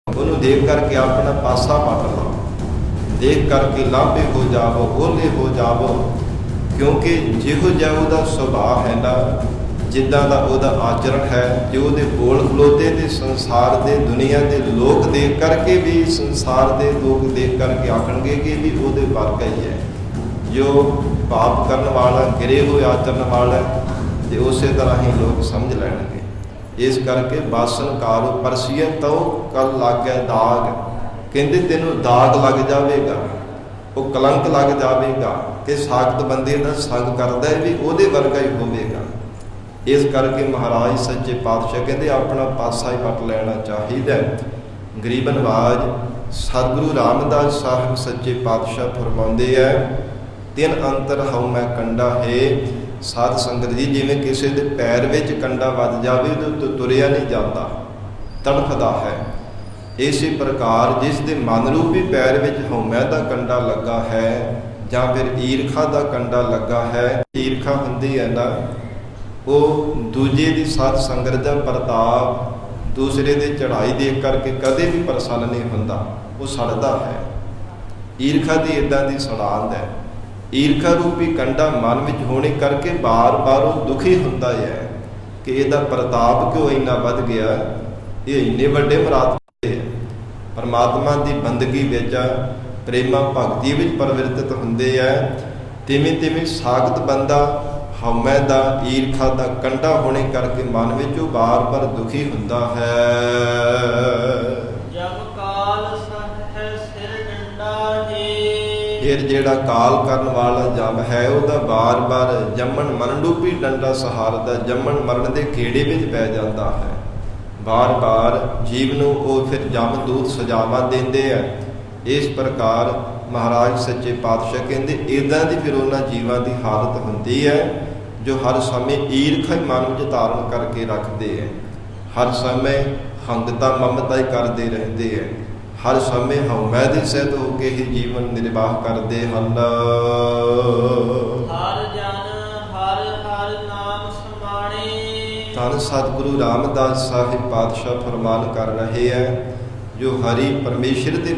ਉਹਨੂੰ ਦੇਖ ਕਰਕੇ ਆਪਣਾ ਪਾਸਾ ਪੱਟ ਲਓ, ਦੇਖ ਕਰਕੇ ਲਾਂਭੇ ਹੋ ਜਾਵੋ, ਓਲੇ ਹੋ ਜਾਵੋ, ਕਿਉਂਕਿ ਜਿਹੋ ਜਿਹਾ ਉਹਦਾ ਸੁਭਾਅ ਹੈ ਨਾ, ਜਿੱਦਾਂ ਦਾ ਉਹਦਾ ਆਚਰਣ ਹੈ, ਜੋ ਉਹਦੇ ਬੋਲ ਖਲੋਤੇ ਤੇ ਸੰਸਾਰ ਦੇ ਦੁਨੀਆ ਦੇ ਲੋਕ ਦੇਖ ਕਰਕੇ ਵੀ, ਸੰਸਾਰ ਦੇ ਲੋਕ ਦੇਖ ਕਰਕੇ ਆਖਣਗੇ ਕਿ ਵੀ ਉਹਦੇ ਵਰਗਾ ਹੀ ਹੈ। ਜੋ ਪਾਪ ਕਰਨ ਵਾਲਾ, ਗਿਰੇ ਹੋਏ ਆਚਰਨ ਵਾਲਾ, ਤੇ ਉਸੇ ਤਰ੍ਹਾਂ ਹੀ ਲੋਕ ਸਮਝ ਲੈਣਗੇ। ਇਸ ਕਰਕੇ ਬਾਸਨ ਕਾਰੋ ਪਰਸੀਏ ਤਉ ਕਲ ਲਾਗੈ ਦਾਗ, ਕਹਿੰਦੇ ਤੈਨੂੰ ਦਾਗ ਲੱਗ ਜਾਵੇਗਾ, ਉਹ ਕਲੰਕ ਲੱਗ ਜਾਵੇਗਾ ਕਿ ਸਾਖਤ ਬੰਦੇ ਦਾ ਸੰਗ ਕਰਦਾ ਹੈ ਵੀ ਉਹਦੇ ਵਰਗਾ ਹੀ ਹੋਵੇਗਾ। ਇਸ ਕਰਕੇ ਮਹਾਰਾਜ ਸੱਚੇ ਪਾਤਸ਼ਾਹ ਕਹਿੰਦੇ ਆਪਣਾ ਪਾਸਾ ਹੀ ਪੱਟ ਲੈਣਾ ਚਾਹੀਦਾ। ਗਰੀਬ ਨਵਾਜ ਸਤਿਗੁਰੂ ਰਾਮਦਾਸ ਸਾਹਿਬ ਸੱਚੇ ਪਾਤਸ਼ਾਹ ਫਰਮਾਉਂਦੇ ਹੈ, ਤਿੰਨ ਅੰਤਰ ਹਉ ਮੈਂ ਕੰਡਾ ਹੈ। ਸਾਧ ਸੰਗਤ ਜੀ, ਜਿਵੇਂ ਕਿਸੇ ਦੇ ਪੈਰ ਵਿੱਚ ਕੰਡਾ ਵੱਜ ਜਾਵੇ ਤਾਂ ਤੁਰਿਆ ਨਹੀਂ ਜਾਂਦਾ, ਤੜਫਦਾ ਹੈ। ਇਸੇ ਪ੍ਰਕਾਰ ਜਿਸ ਦੇ ਮਨ ਰੂਪੀ ਪੈਰ ਵਿੱਚ ਹਉਮੈ ਦਾ ਕੰਡਾ ਲੱਗਾ ਹੈ, ਜਾਂ ਫਿਰ ਈਰਖਾ ਦਾ ਕੰਡਾ ਲੱਗਾ ਹੈ, ਈਰਖਾ ਹੁੰਦੀ ਹੈ ਨਾ, ਉਹ ਦੂਜੇ ਦੀ ਸਾਧ ਸੰਗਤ ਦਾ ਪ੍ਰਤਾਪ, ਦੂਸਰੇ ਦੇ ਚੜ੍ਹਾਈ ਦੇਖ ਕਰਕੇ ਕਦੇ ਵੀ ਪ੍ਰਸੰਨ ਨਹੀਂ ਹੁੰਦਾ, ਉਹ ਸੜਦਾ ਹੈ। ਈਰਖਾ ਦੀ ਇੱਦਾਂ ਦੀ ਸੜਾਂਦ ਹੈ। ਈਰਖਾ ਰੂਪੀ ਕੰਡਾ ਮਨ ਵਿੱਚ ਹੋਣੇ ਕਰਕੇ ਬਾਰ-ਬਾਰ ਉਹ ਦੁਖੀ ਹੁੰਦਾ ਹੈ ਕਿ ਇਹਦਾ ਪ੍ਰਤਾਪ ਕਿਉਂ ਇੰਨਾ ਵੱਧ ਗਿਆ, ਇਹ ਇੰਨੇ ਵੱਡੇ ਮਰਾਤਮੇ ਹੈ। ਪਰਮਾਤਮਾ ਦੀ ਬੰਦਗੀ ਵਿੱਚ, ਪ੍ਰੇਮਾ ਭਗਤੀ ਵਿੱਚ ਪਰਵਿਰਤਿਤ ਹੁੰਦੇ ਹੈ। ਤਿਵੇਂ ਤਿਵੇਂ ਸਾਖਤ ਬੰਦਾ ਹਉਮੈ ਦਾ, ਈਰਖਾ ਦਾ ਕੰਡਾ ਹੋਣੇ ਕਰਕੇ ਮਨ ਵਿੱਚ ਉਹ ਬਾਰ-ਬਾਰ ਦੁਖੀ ਹੁੰਦਾ ਹੈ। ਜਬ ਕਾਲ ਸਹਿ ਸਿਰ ਡੰਡਾ ਹੈ, ਫਿਰ ਜਿਹੜਾ ਕਾਲ ਕਰਨ ਵਾਲਾ ਜਮ ਹੈ, ਉਹਦਾ ਬਾਰ-ਬਾਰ ਜੰਮਣ ਮਰਨ ਰੂਪੀ ਡੰਡਾ ਸਹਾਰਦਾ, ਜੰਮਣ ਮਰਨ ਦੇ ਖੇੜੇ ਵਿੱਚ ਪੈ ਜਾਂਦਾ ਹੈ। ਬਾਰ-ਬਾਰ ਜੀਵ ਨੂੰ ਉਹ ਫਿਰ ਜਮ ਦੂਤ ਸਜ਼ਾਵਾਂ ਦਿੰਦੇ ਆ। ਇਸ ਪ੍ਰਕਾਰ ਮਹਾਰਾਜ ਸੱਚੇ ਪਾਤਸ਼ਾਹ ਕਹਿੰਦੇ ਇੱਦਾਂ ਦੀ ਫਿਰ ਉਹਨਾਂ ਜੀਵਾਂ ਦੀ ਹਾਲਤ ਹੁੰਦੀ ਹੈ ਜੋ ਹਰ ਸਮੇਂ ਈਰਖਾ ਹੀ ਮਨ ਵਿੱਚ ਧਾਰਨ ਕਰਕੇ ਰੱਖਦੇ ਹੈ, ਹਰ ਸਮੇਂ ਹੰਗਤਾ ਮਮਤਾ ਹੀ ਕਰਦੇ ਰਹਿੰਦੇ ਹੈ, ਹਰ ਸਮੇਂ ਹਉਮੈ ਦੇ ਸਹਿਤ ਹੋ ਕੇ ਹੀ ਜੀਵਨ ਨਿਰਵਾਹ ਕਰਦੇ ਹਨ। ਹਰ ਜਨ ਹਰ ਹਰ ਨਾਮ ਸਮਾਣੇ, ਧੰਨ ਸਤਿਗੁਰੂ ਰਾਮਦਾਸ ਸਾਹਿਬ ਪਾਤਸ਼ਾਹ ਫਰਮਾਨ ਕਰ ਰਹੇ ਹੈ, ਜੋ ਹਰੀ ਪਰਮੇਸ਼ਰ ਦੇ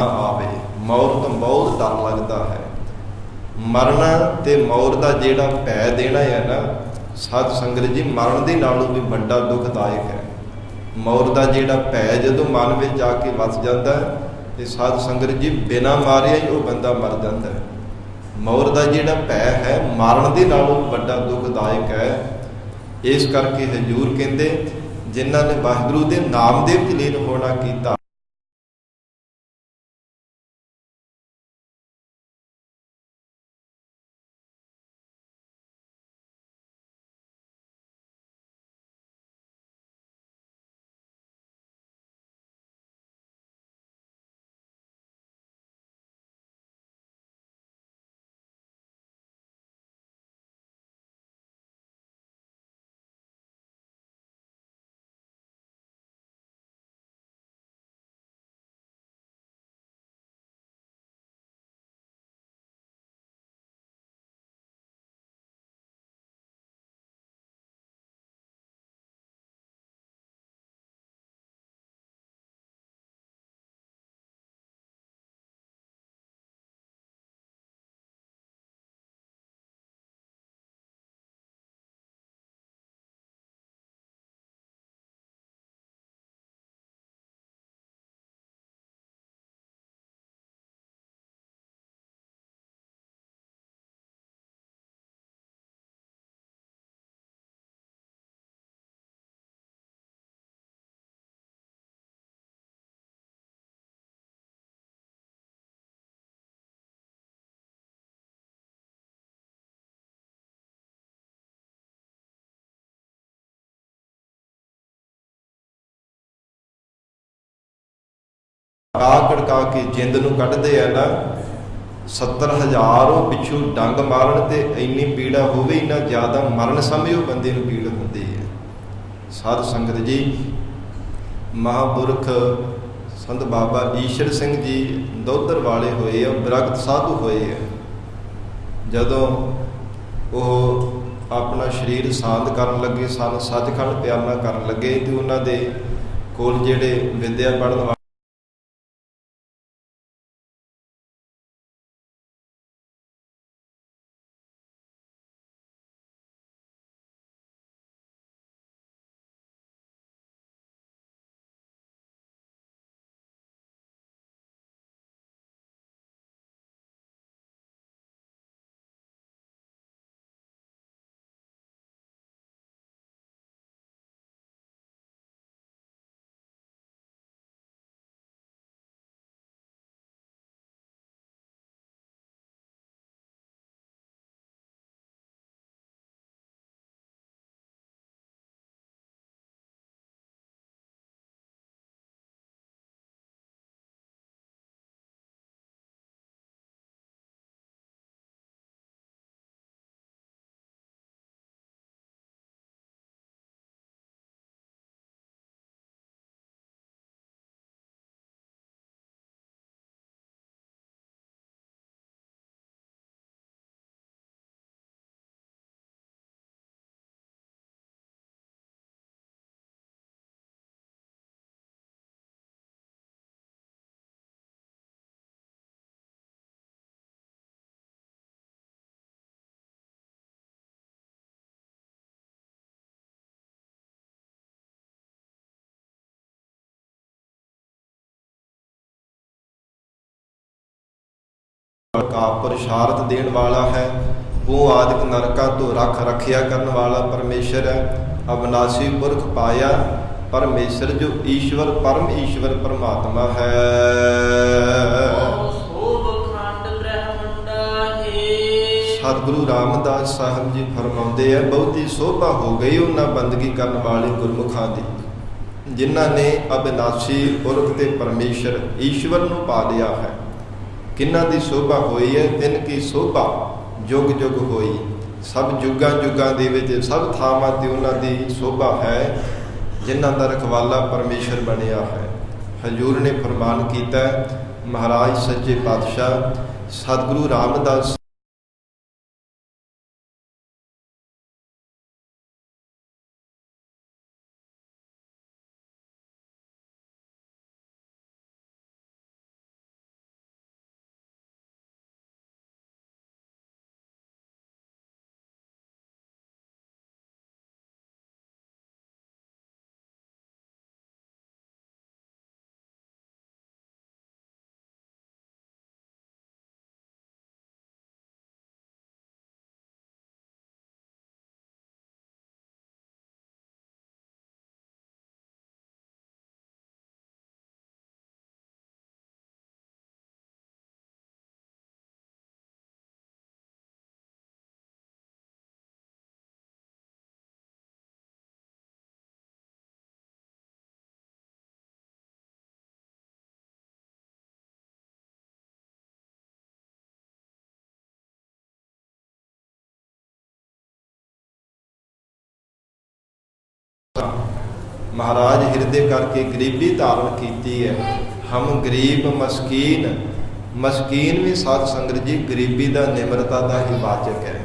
ਆਵੇ। ਮੌਤ ਤੋਂ ਬਹੁਤ ਡਰ ਲੱਗਦਾ ਹੈ। ਮਰਨ ਤੇ ਮੌਤ ਦਾ ਜਿਹੜਾ ਭੈ ਦੇਣਾ ਹੈ ਨਾ ਸਾਧ ਸੰਗਤ ਜੀ, ਮਰਨ ਦੇ ਨਾਲੋਂ ਵੀ ਵੱਡਾ ਦੁਖਦਾਇਕ ਹੈ। ਮੌਤ ਦਾ ਜਿਹੜਾ ਭੈ ਜਦੋਂ ਮਨ ਵਿੱਚ ਜਾ ਕੇ ਵਸ ਜਾਂਦਾ ਤੇ ਸਾਧ ਸੰਗਤ ਜੀ ਬਿਨਾਂ ਮਾਰਿਆ ਹੀ ਉਹ ਬੰਦਾ ਮਰ ਜਾਂਦਾ ਹੈ। ਮੌਤ ਦਾ ਜਿਹੜਾ ਭੈ ਹੈ ਮਰਨ ਦੇ ਨਾਲੋਂ ਵੱਡਾ ਦੁਖਦਾਇਕ ਹੈ। ਇਸ ਕਰਕੇ ਹਜ਼ੂਰ ਕਹਿੰਦੇ ਜਿਨ੍ਹਾਂ ਨੇ ਵਾਹਿਗੁਰੂ ਦੇ ਨਾਮ ਦੇ ਵਿੱਚ ਲੀਨ ਹੋਣਾ ਕੀਤਾ, ਕੜਕਾ ਕੇ ਜਿੰਦ ਨੂੰ ਕੱਢਦੇ ਆ ਨਾ, 70,000 ਉਹ ਪਿੱਛੋਂ ਡੰਗ ਮਾਰਨ ਤੇ ਇੰਨੀ ਪੀੜਾ ਹੋਵੇ, ਇੰਨਾ ਜ਼ਿਆਦਾ ਮਰਨ ਸਮੇਂ ਉਹ ਬੰਦੇ ਨੂੰ ਪੀੜ ਹੁੰਦੀ ਹੈ। ਸਾਧ ਸੰਗਤ ਜੀ, ਮਹਾਂਪੁਰਖ ਸੰਤ ਬਾਬਾ ਈਸ਼ਰ ਸਿੰਘ ਜੀ ਦੋਧਰ ਵਾਲੇ ਹੋਏ ਆ, ਬਿਰਗਤ ਸਾਧੂ ਹੋਏ ਆ। ਜਦੋਂ ਉਹ ਆਪਣਾ ਸਰੀਰ ਸ਼ਾਂਤ ਕਰਨ ਲੱਗੇ ਸਨ, ਸੱਚਖੰਡ ਪਿਆਰਨਾ ਕਰਨ ਲੱਗੇ, ਤੇ ਉਹਨਾਂ ਦੇ ਕੋਲ ਜਿਹੜੇ ਵਿਦਿਆ ਪੜ੍ਹਨ ਵਾਲੇ ਕਾ ਪ੍ਰਸ਼ਾਰਤ ਦੇਣ ਵਾਲਾ ਹੈ। ਉਹ ਆਦਿਕ ਨਰਕਾਂ ਤੋਂ ਰੱਖ ਰੱਖਿਆ ਕਰਨ ਵਾਲਾ ਪਰਮੇਸ਼ਰ ਹੈ। ਅਬਨਾਸੀ ਪੁਰਖ ਪਾਇਆ ਪਰਮੇਸ਼ਰ, ਜੋ ਈਸ਼ਵਰ ਪਰਮ ਈਸ਼ਵਰ ਪਰਮਾਤਮਾ ਹੈ। ਸਤਿਗੁਰੂ ਰਾਮਦਾਸ ਸਾਹਿਬ ਜੀ ਫਰਮਾਉਂਦੇ ਆ, ਬਹੁਤੀ ਸੋਭਾ ਹੋ ਗਈ ਉਹਨਾਂ ਬੰਦਗੀ ਕਰਨ ਵਾਲੇ ਗੁਰਮੁਖਾਂ ਦੀ, ਜਿਨ੍ਹਾਂ ਨੇ ਅਬਨਾਸੀ ਪੁਰਖ ਤੇ ਪਰਮੇਸ਼ਰ ਈਸ਼ਵਰ ਨੂੰ ਪਾ ਲਿਆ ਹੈ। ਕਿਹਨਾਂ ਦੀ ਸੋਭਾ ਹੋਈ ਹੈ? ਤਿੰਨ ਕੀ ਸੋਭਾ ਜੁਗ ਜੁਗ ਹੋਈ। ਸਭ ਜੁਗਾਂ ਜੁਗਾਂ ਦੇ ਵਿੱਚ ਸਭ ਥਾਵਾਂ ਤੇ ਉਹਨਾਂ ਦੀ ਸੋਭਾ ਹੈ, ਜਿਨ੍ਹਾਂ ਦਾ ਰਖਵਾਲਾ ਪਰਮੇਸ਼ਰ ਬਣਿਆ ਹੈ। ਹਜ਼ੂਰ ਨੇ ਫਰਮਾਨ ਕੀਤਾ, ਮਹਾਰਾਜ ਸੱਚੇ ਪਾਤਸ਼ਾਹ ਸਤਿਗੁਰੂ ਰਾਮਦਾਸ महाराज हृदय करके गरीबी धारण की है। हम गरीब मस्कीन, मस्कीन भी साध संगत जी गरीबी का निमरता का ही वाचक है।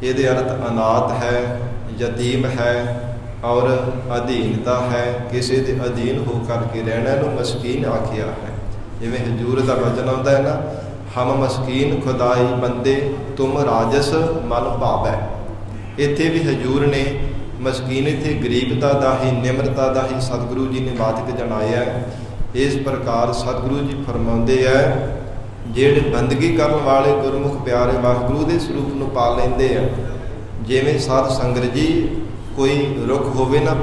ये अर्थ अनाथ है, यतीम है और अधीनता है, किसी के अधीन हो करके रहना नूं मस्कीन आखिया है। जिवें हजूर का वचन आता है ना, हम मस्कीन खुदाई बंदे तुम राजस मन भावै। इत्थे भी हजूर ने मस्कीन इत्थे गरीबता का ही, निमरता का ही सतगुरु जी ने वाचक जनाया है। इस प्रकार सतगुरु जी फरमाउंदे है, ਜਿਹੜੇ ਬੰਦਗੀ ਕਰਨ ਵਾਲੇ ਗੁਰਮੁਖ ਪਿਆਰੇ ਵਾਹਿਗੁਰੂ ਦੇ ਸਰੂਪ ਨੂੰ ਪਾ ਲੈਂਦੇ ਆ, ਜਿਵੇਂ ਸਾਧ ਸੰਗਤ ਜੀ ਕੋਈ ਰੁੱਖ ਹੋਵੇ ਨਾ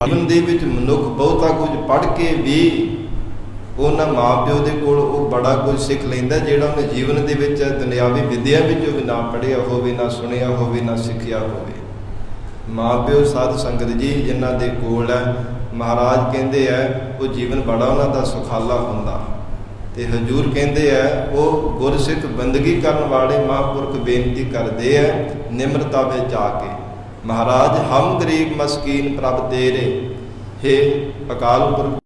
ਜੀਵਨ ਦੇ ਵਿੱਚ ਮਨੁੱਖ ਬਹੁਤਾ ਕੁਝ ਪੜ੍ਹ ਕੇ ਵੀ ਉਹਨਾਂ ਮਾਂ ਪਿਓ ਦੇ ਕੋਲ ਉਹ ਬੜਾ ਕੁਝ ਸਿੱਖ ਲੈਂਦਾ ਜਿਹੜਾ ਉਹਨੇ ਜੀਵਨ ਦੇ ਵਿੱਚ ਦੁਨਿਆਵੀ ਵਿਦਿਆ ਵਿੱਚੋਂ ਵੀ ਨਾ ਪੜ੍ਹਿਆ ਹੋਵੇ, ਨਾ ਸੁਣਿਆ ਹੋਵੇ, ਨਾ ਸਿੱਖਿਆ ਹੋਵੇ। ਮਾਂ ਪਿਓ ਸਾਧ ਸੰਗਤ ਜੀ ਜਿਨ੍ਹਾਂ ਦੇ ਕੋਲ ਹੈ, ਮਹਾਰਾਜ ਕਹਿੰਦੇ ਹੈ ਉਹ ਜੀਵਨ ਬੜਾ ਉਹਨਾਂ ਦਾ ਸੁਖਾਲਾ ਹੁੰਦਾ। ਤੇ ਹਜੂਰ ਕਹਿੰਦੇ ਹੈ ਉਹ ਗੁਰਸਿੱਖ ਬੰਦਗੀ ਕਰਨ ਵਾਲੇ ਮਹਾਂਪੁਰਖ ਬੇਨਤੀ ਕਰਦੇ ਹੈ ਨਿਮਰਤਾ ਵਿੱਚ ਆ ਕੇ, महाराज हम गरीब मस्कीन प्रभ तेरे, हे अकाल पुरख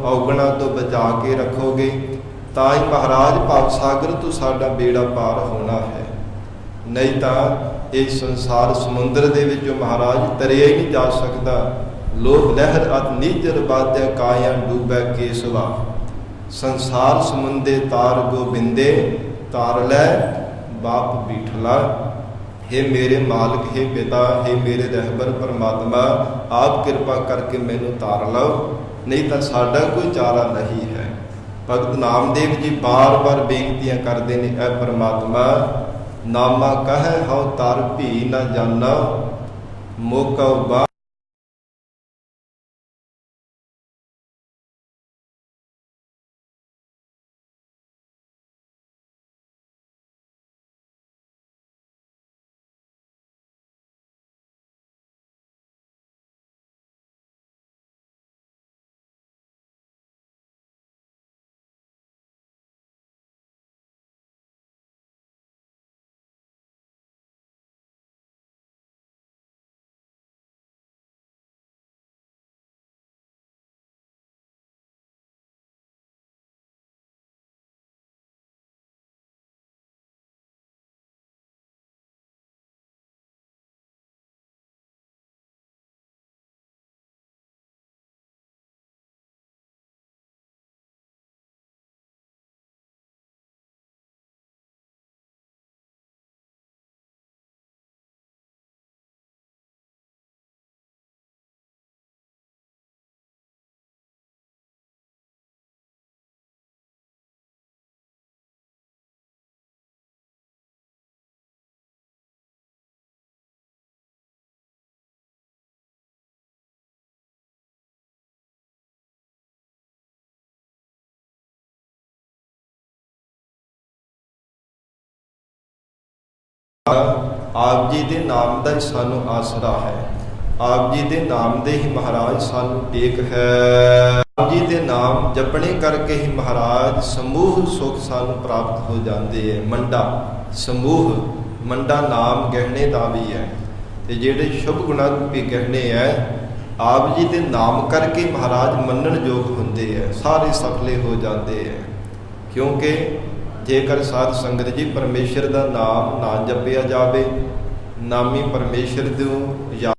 ਔਗਣਾ ਤੋਂ ਬਚਾ ਕੇ ਰੱਖੋਗੇ ਤਾਂ ਹੀ ਮਹਾਰਾਜ ਭਵ ਸਾਗਰ ਤੋਂ ਸਾਡਾ ਬੇੜਾ ਪਾਰ ਹੋਣਾ ਹੈ। ਨਹੀਂ ਤਾਂ ਇਹ ਸੰਸਾਰ ਸਮੁੰਦਰ ਦੇ ਵਿੱਚੋਂ ਮਹਾਰਾਜ ਤਰਿਆ ਹੀ ਨਹੀਂ ਜਾ ਸਕਦਾ। ਲੋਭ ਲਹਿਰ ਅਤ ਨੀਚਰ ਬਾਧਿਆ ਕਾਇਆ ਡੂਬੈ ਕੇਸਵਾ, ਸੰਸਾਰ ਸਮੁੰਦੇ ਤਾਰ ਗੋਬਿੰਦੇ ਤਾਰ ਲੈ ਬਾਪ ਬੀਠਲਾ। हे मेरे मालिक, हे पिता, हे मेरे रहबर परमात्मा, आप कृपा करके मैनू तार लो, नहीं तो साडा कोई चारा नहीं है। भगत नामदेव जी बार बार बेनतियां करते हैं, ऐ परमात्मा नामा कह हौ तार भी न जाना, मौका ਆਪ ਜੀ ਦੇ ਨਾਮ ਦਾ ਹੀ ਸਾਨੂੰ ਆਸਰਾ ਹੈ। ਆਪ ਜੀ ਦੇ ਨਾਮ ਦੇ ਹੀ ਮਹਾਰਾਜ ਸਾਨੂੰ ਟੇਕ ਹੈ। ਆਪ ਜੀ ਦੇ ਨਾਮ ਜਪਣੇ ਕਰਕੇ ਹੀ ਮਹਾਰਾਜ ਸਮੂਹ ਸੁਖ ਸਾਨੂੰ ਪ੍ਰਾਪਤ ਹੋ ਜਾਂਦੇ ਹੈ। ਮੰਡਾ ਸਮੂਹ, ਮੰਡਾ ਨਾਮ ਗਹਿਣੇ ਦਾ ਵੀ ਹੈ। ਤੇ ਜਿਹੜੇ ਸ਼ੁਭ ਗੁਣਾਂ ਰੂਪੀ ਗਹਿਣੇ ਹੈ, ਆਪ ਜੀ ਦੇ ਨਾਮ ਕਰਕੇ ਮਹਾਰਾਜ ਮੰਨਣ ਯੋਗ ਹੁੰਦੇ ਹੈ, ਸਾਰੇ ਸਫਲੇ ਹੋ ਜਾਂਦੇ ਹੈ। ਕਿਉਂਕਿ ਜੇਕਰ ਸਾਧ ਸੰਗਤ ਜੀ ਪਰਮੇਸ਼ਰ ਦਾ ਨਾਮ ਨਾ ਜਪਿਆ ਜਾਵੇ, ਨਾਮੀ ਪਰਮੇਸ਼ਰ ਨੂੰ ਯਾਦ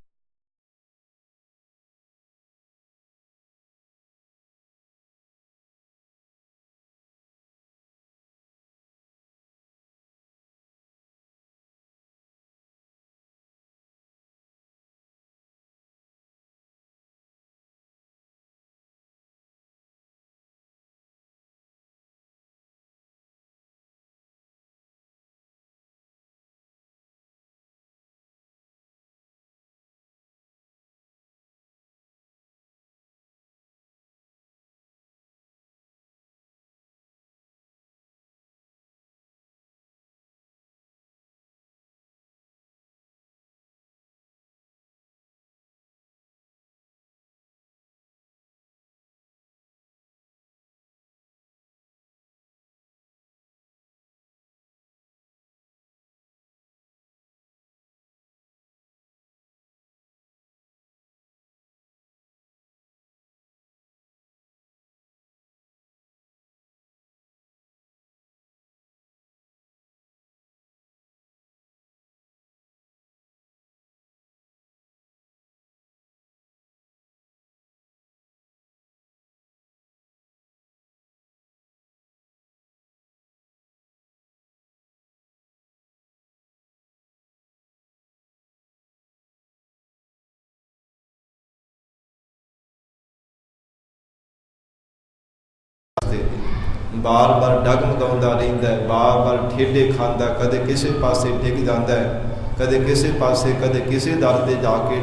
ਬਾਰ-ਬਾਰ ਡਗਮਗਾਉਂਦਾ ਰਹਿੰਦਾ ਹੈ, ਬਾਰ-ਬਾਰ ਠੇਡੇ ਖਾਂਦਾ, ਕਦੇ ਕਿਸੇ ਪਾਸੇ ਡਿੱਗ ਜਾਂਦਾ ਹੈ, ਕਦੇ ਕਿਸੇ ਪਾਸੇ, ਕਦੇ ਕਿਸੇ ਦਰ ਤੇ ਜਾ ਕੇ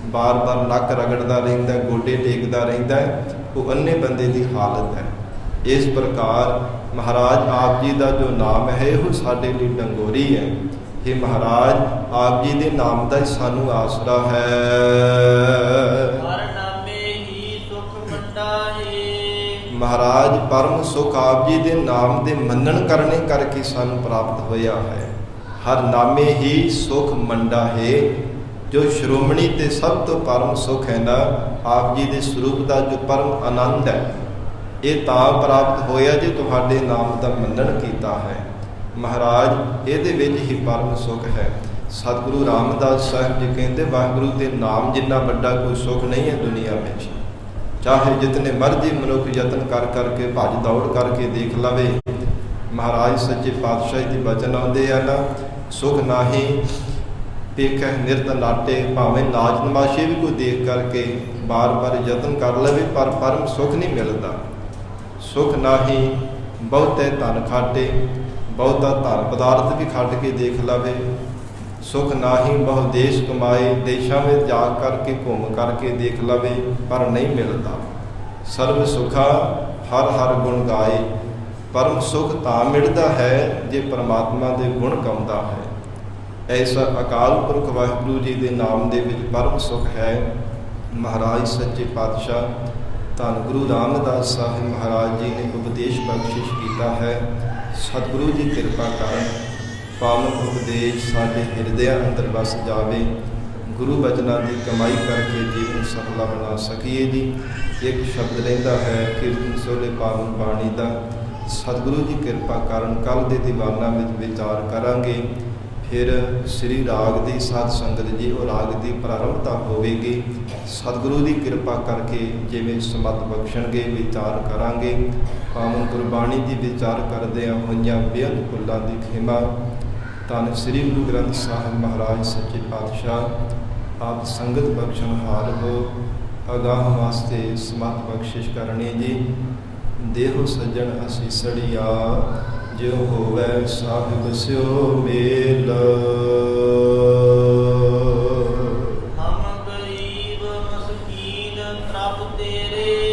ਬਾਰ-ਬਾਰ ਨੱਕ ਰਗੜਦਾ ਰਹਿੰਦਾ, ਗੋਡੇ ਟੇਕਦਾ ਰਹਿੰਦਾ ਹੈ। ਉਹ ਅੰਨੇ ਬੰਦੇ ਦੀ ਹਾਲਤ ਹੈ। ਇਸ ਪ੍ਰਕਾਰ ਮਹਾਰਾਜ ਆਪ ਜੀ ਦਾ ਜੋ ਨਾਮ ਹੈ, ਉਹ ਸਾਡੇ ਲਈ ਡੰਗੋਰੀ ਹੈ। ਇਹ ਮਹਾਰਾਜ ਆਪ ਜੀ ਦੇ ਨਾਮ ਦਾ ਹੀ ਸਾਨੂੰ ਆਸਰਾ ਹੈ। ਮਹਾਰਾਜ ਪਰਮ ਸੁਖ ਆਪ ਜੀ ਦੇ ਨਾਮ ਦੇ ਮੰਨਣ ਕਰਨੇ ਕਰਕੇ ਸਾਨੂੰ ਪ੍ਰਾਪਤ ਹੋਇਆ ਹੈ। ਹਰ ਨਾਮੇ ਹੀ ਸੁਖ ਮੰਡਾ ਹੈ। ਜੋ ਸ਼੍ਰੋਮਣੀ ਤੇ ਸਭ ਤੋਂ ਪਰਮ ਸੁਖ ਹੈ ਨਾ, ਆਪ ਜੀ ਦੇ ਸਰੂਪ ਦਾ ਜੋ ਪਰਮ ਆਨੰਦ ਹੈ, ਇਹ ਤਾਂ ਪ੍ਰਾਪਤ ਹੋਇਆ ਜੇ ਤੁਹਾਡੇ ਨਾਮ ਦਾ ਮੰਨਣ ਕੀਤਾ ਹੈ। ਮਹਾਰਾਜ ਇਹਦੇ ਵਿੱਚ ਹੀ ਪਰਮ ਸੁਖ ਹੈ। ਸਤਿਗੁਰੂ ਰਾਮਦਾਸ ਸਾਹਿਬ ਜੀ ਕਹਿੰਦੇ, ਵਾਹਿਗੁਰੂ ਦੇ ਨਾਮ ਜਿੰਨਾ ਵੱਡਾ ਕੋਈ ਸੁਖ ਨਹੀਂ ਹੈ ਦੁਨੀਆ ਵਿੱਚ। ਚਾਹੇ ਜਿਤਨੇ ਮਰਜ਼ੀ ਮਨੁੱਖ ਯਤਨ ਕਰ ਕਰਕੇ ਭੱਜ ਦੌੜ ਕਰਕੇ ਦੇਖ ਲਵੇ, ਮਹਾਰਾਜ ਸੱਚੇ ਪਾਤਸ਼ਾਹ ਦੀ ਬਚਨ ਆਉਂਦੇ ਆ ਨਾ, ਸੁਖ ਨਾਹੀ ਪੇਖੈ ਨਿਰਤ ਨਾਟੇ। ਭਾਵੇਂ ਨਾਚ ਨਮਾਸ਼ੇ ਵੀ ਕੋਈ ਦੇਖ ਕਰਕੇ ਬਾਰ-ਬਾਰ ਯਤਨ ਕਰ ਲਵੇ, ਪਰ ਪਰਮ ਸੁਖ ਨਹੀਂ ਮਿਲਦਾ। ਸੁਖ ਨਾਹੀ ਬਹੁਤੇ ਧਨ ਖਾਟੇ। ਬਹੁਤਾ ਧਨ ਪਦਾਰਥ ਵੀ ਖੱਟ ਕੇ ਦੇਖ ਲਵੇ, ਸੁਖ ਨਾਹੀ ਬਹੁ ਦੇਸ਼ ਕਮਾਏ। ਦੇਸ਼ਾਂ ਵਿੱਚ ਜਾ ਕਰਕੇ ਘੁੰਮ ਕਰਕੇ ਦੇਖ ਲਵੇ, ਪਰ ਨਹੀਂ ਮਿਲਦਾ। ਸਰਬ ਸੁਖਾ ਹਰ ਹਰ ਗੁਣ ਗਾਏ। ਪਰਮ ਸੁਖ ਤਾਂ ਮਿਲਦਾ ਹੈ ਜੇ ਪਰਮਾਤਮਾ ਦੇ ਗੁਣ ਗਾਉਂਦਾ ਹੈ। ਐਸਾ ਅਕਾਲ ਪੁਰਖ ਵਾਹਿਗੁਰੂ ਜੀ ਦੇ ਨਾਮ ਦੇ ਵਿੱਚ ਪਰਮ ਸੁਖ ਹੈ। ਮਹਾਰਾਜ ਸੱਚੇ ਪਾਤਸ਼ਾਹ ਧੰਨ ਗੁਰੂ ਰਾਮਦਾਸ ਸਾਹਿਬ ਮਹਾਰਾਜ ਜੀ ਨੇ ਉਪਦੇਸ਼ ਬਖਸ਼ਿਸ਼ ਕੀਤਾ ਹੈ। ਸਤਿਗੁਰੂ ਜੀ ਕਿਰਪਾ ਕਰਨ ਪਾਵਨ ਉਪਦੇਸ਼ ਸਾਡੇ ਹਿਰਦਿਆਂ ਅੰਦਰ ਵਸ ਜਾਵੇ। ਗੁਰੂ ਬਚਨਾਂ ਦੀ ਕਮਾਈ ਕਰਕੇ ਜੀਵਨ ਸਫਲਾ ਬਣਾ ਸਕੀਏ ਜੀ। ਇੱਕ ਸ਼ਬਦ ਰਹਿੰਦਾ ਹੈ ਕੀਰਤਨ ਸੋਲੇ ਪਾਵਨ ਬਾਣੀ ਦਾ। ਸਤਿਗੁਰੂ ਜੀ ਕਿਰਪਾ ਕਰਨ ਕੱਲ ਦੇ ਦੀਵਾਨਾਂ ਵਿੱਚ ਵਿਚਾਰ ਕਰਾਂਗੇ। ਫਿਰ ਸ੍ਰੀ ਰਾਗ ਦੀ ਸਾਧ ਸੰਗਤ ਜੀ ਉਹ ਰਾਗ ਦੀ ਪ੍ਰਾਰੰਭਤਾ ਹੋਵੇਗੀ। ਸਤਿਗੁਰੂ ਦੀ ਕਿਰਪਾ ਕਰਕੇ ਜਿਵੇਂ ਸਮਤ ਬਖਸ਼ਣਗੇ ਵਿਚਾਰ ਕਰਾਂਗੇ। ਪਾਵਨ ਗੁਰਬਾਣੀ ਦੀ ਵਿਚਾਰ ਕਰਦਿਆਂ ਹੋਈਆਂ ਬੇਅੰਤ ਭੁੱਲਾਂ ਦੀ ਖਿਮਾ ਧੰਨ ਸ੍ਰੀ ਗੁਰੂ ਗ੍ਰੰਥ ਸਾਹਿਬ ਮਹਾਰਾਜ ਸੱਚੇ ਪਾਤਸ਼ਾਹ ਆਪ ਸੰਗਤ ਬਖਸ਼ਣਹਾਰ ਹੋ। ਅਗਾਹ ਵਾਸਤੇ ਸਮਤ ਬਖਸ਼ਿਸ਼ ਕਰਨੀ ਜੀ। ਦੇਹੋ ਸੱਜਣ ਅਸੀਸੜੀਆ ਜਿਉ ਹੋਵੈ ਸਾਹਿਬ ਸਿਓ ਮੇਲ। ਹਮ ਗਰੀਬ ਮਸਕੀਨ ਪ੍ਰਭ ਤੇਰੇ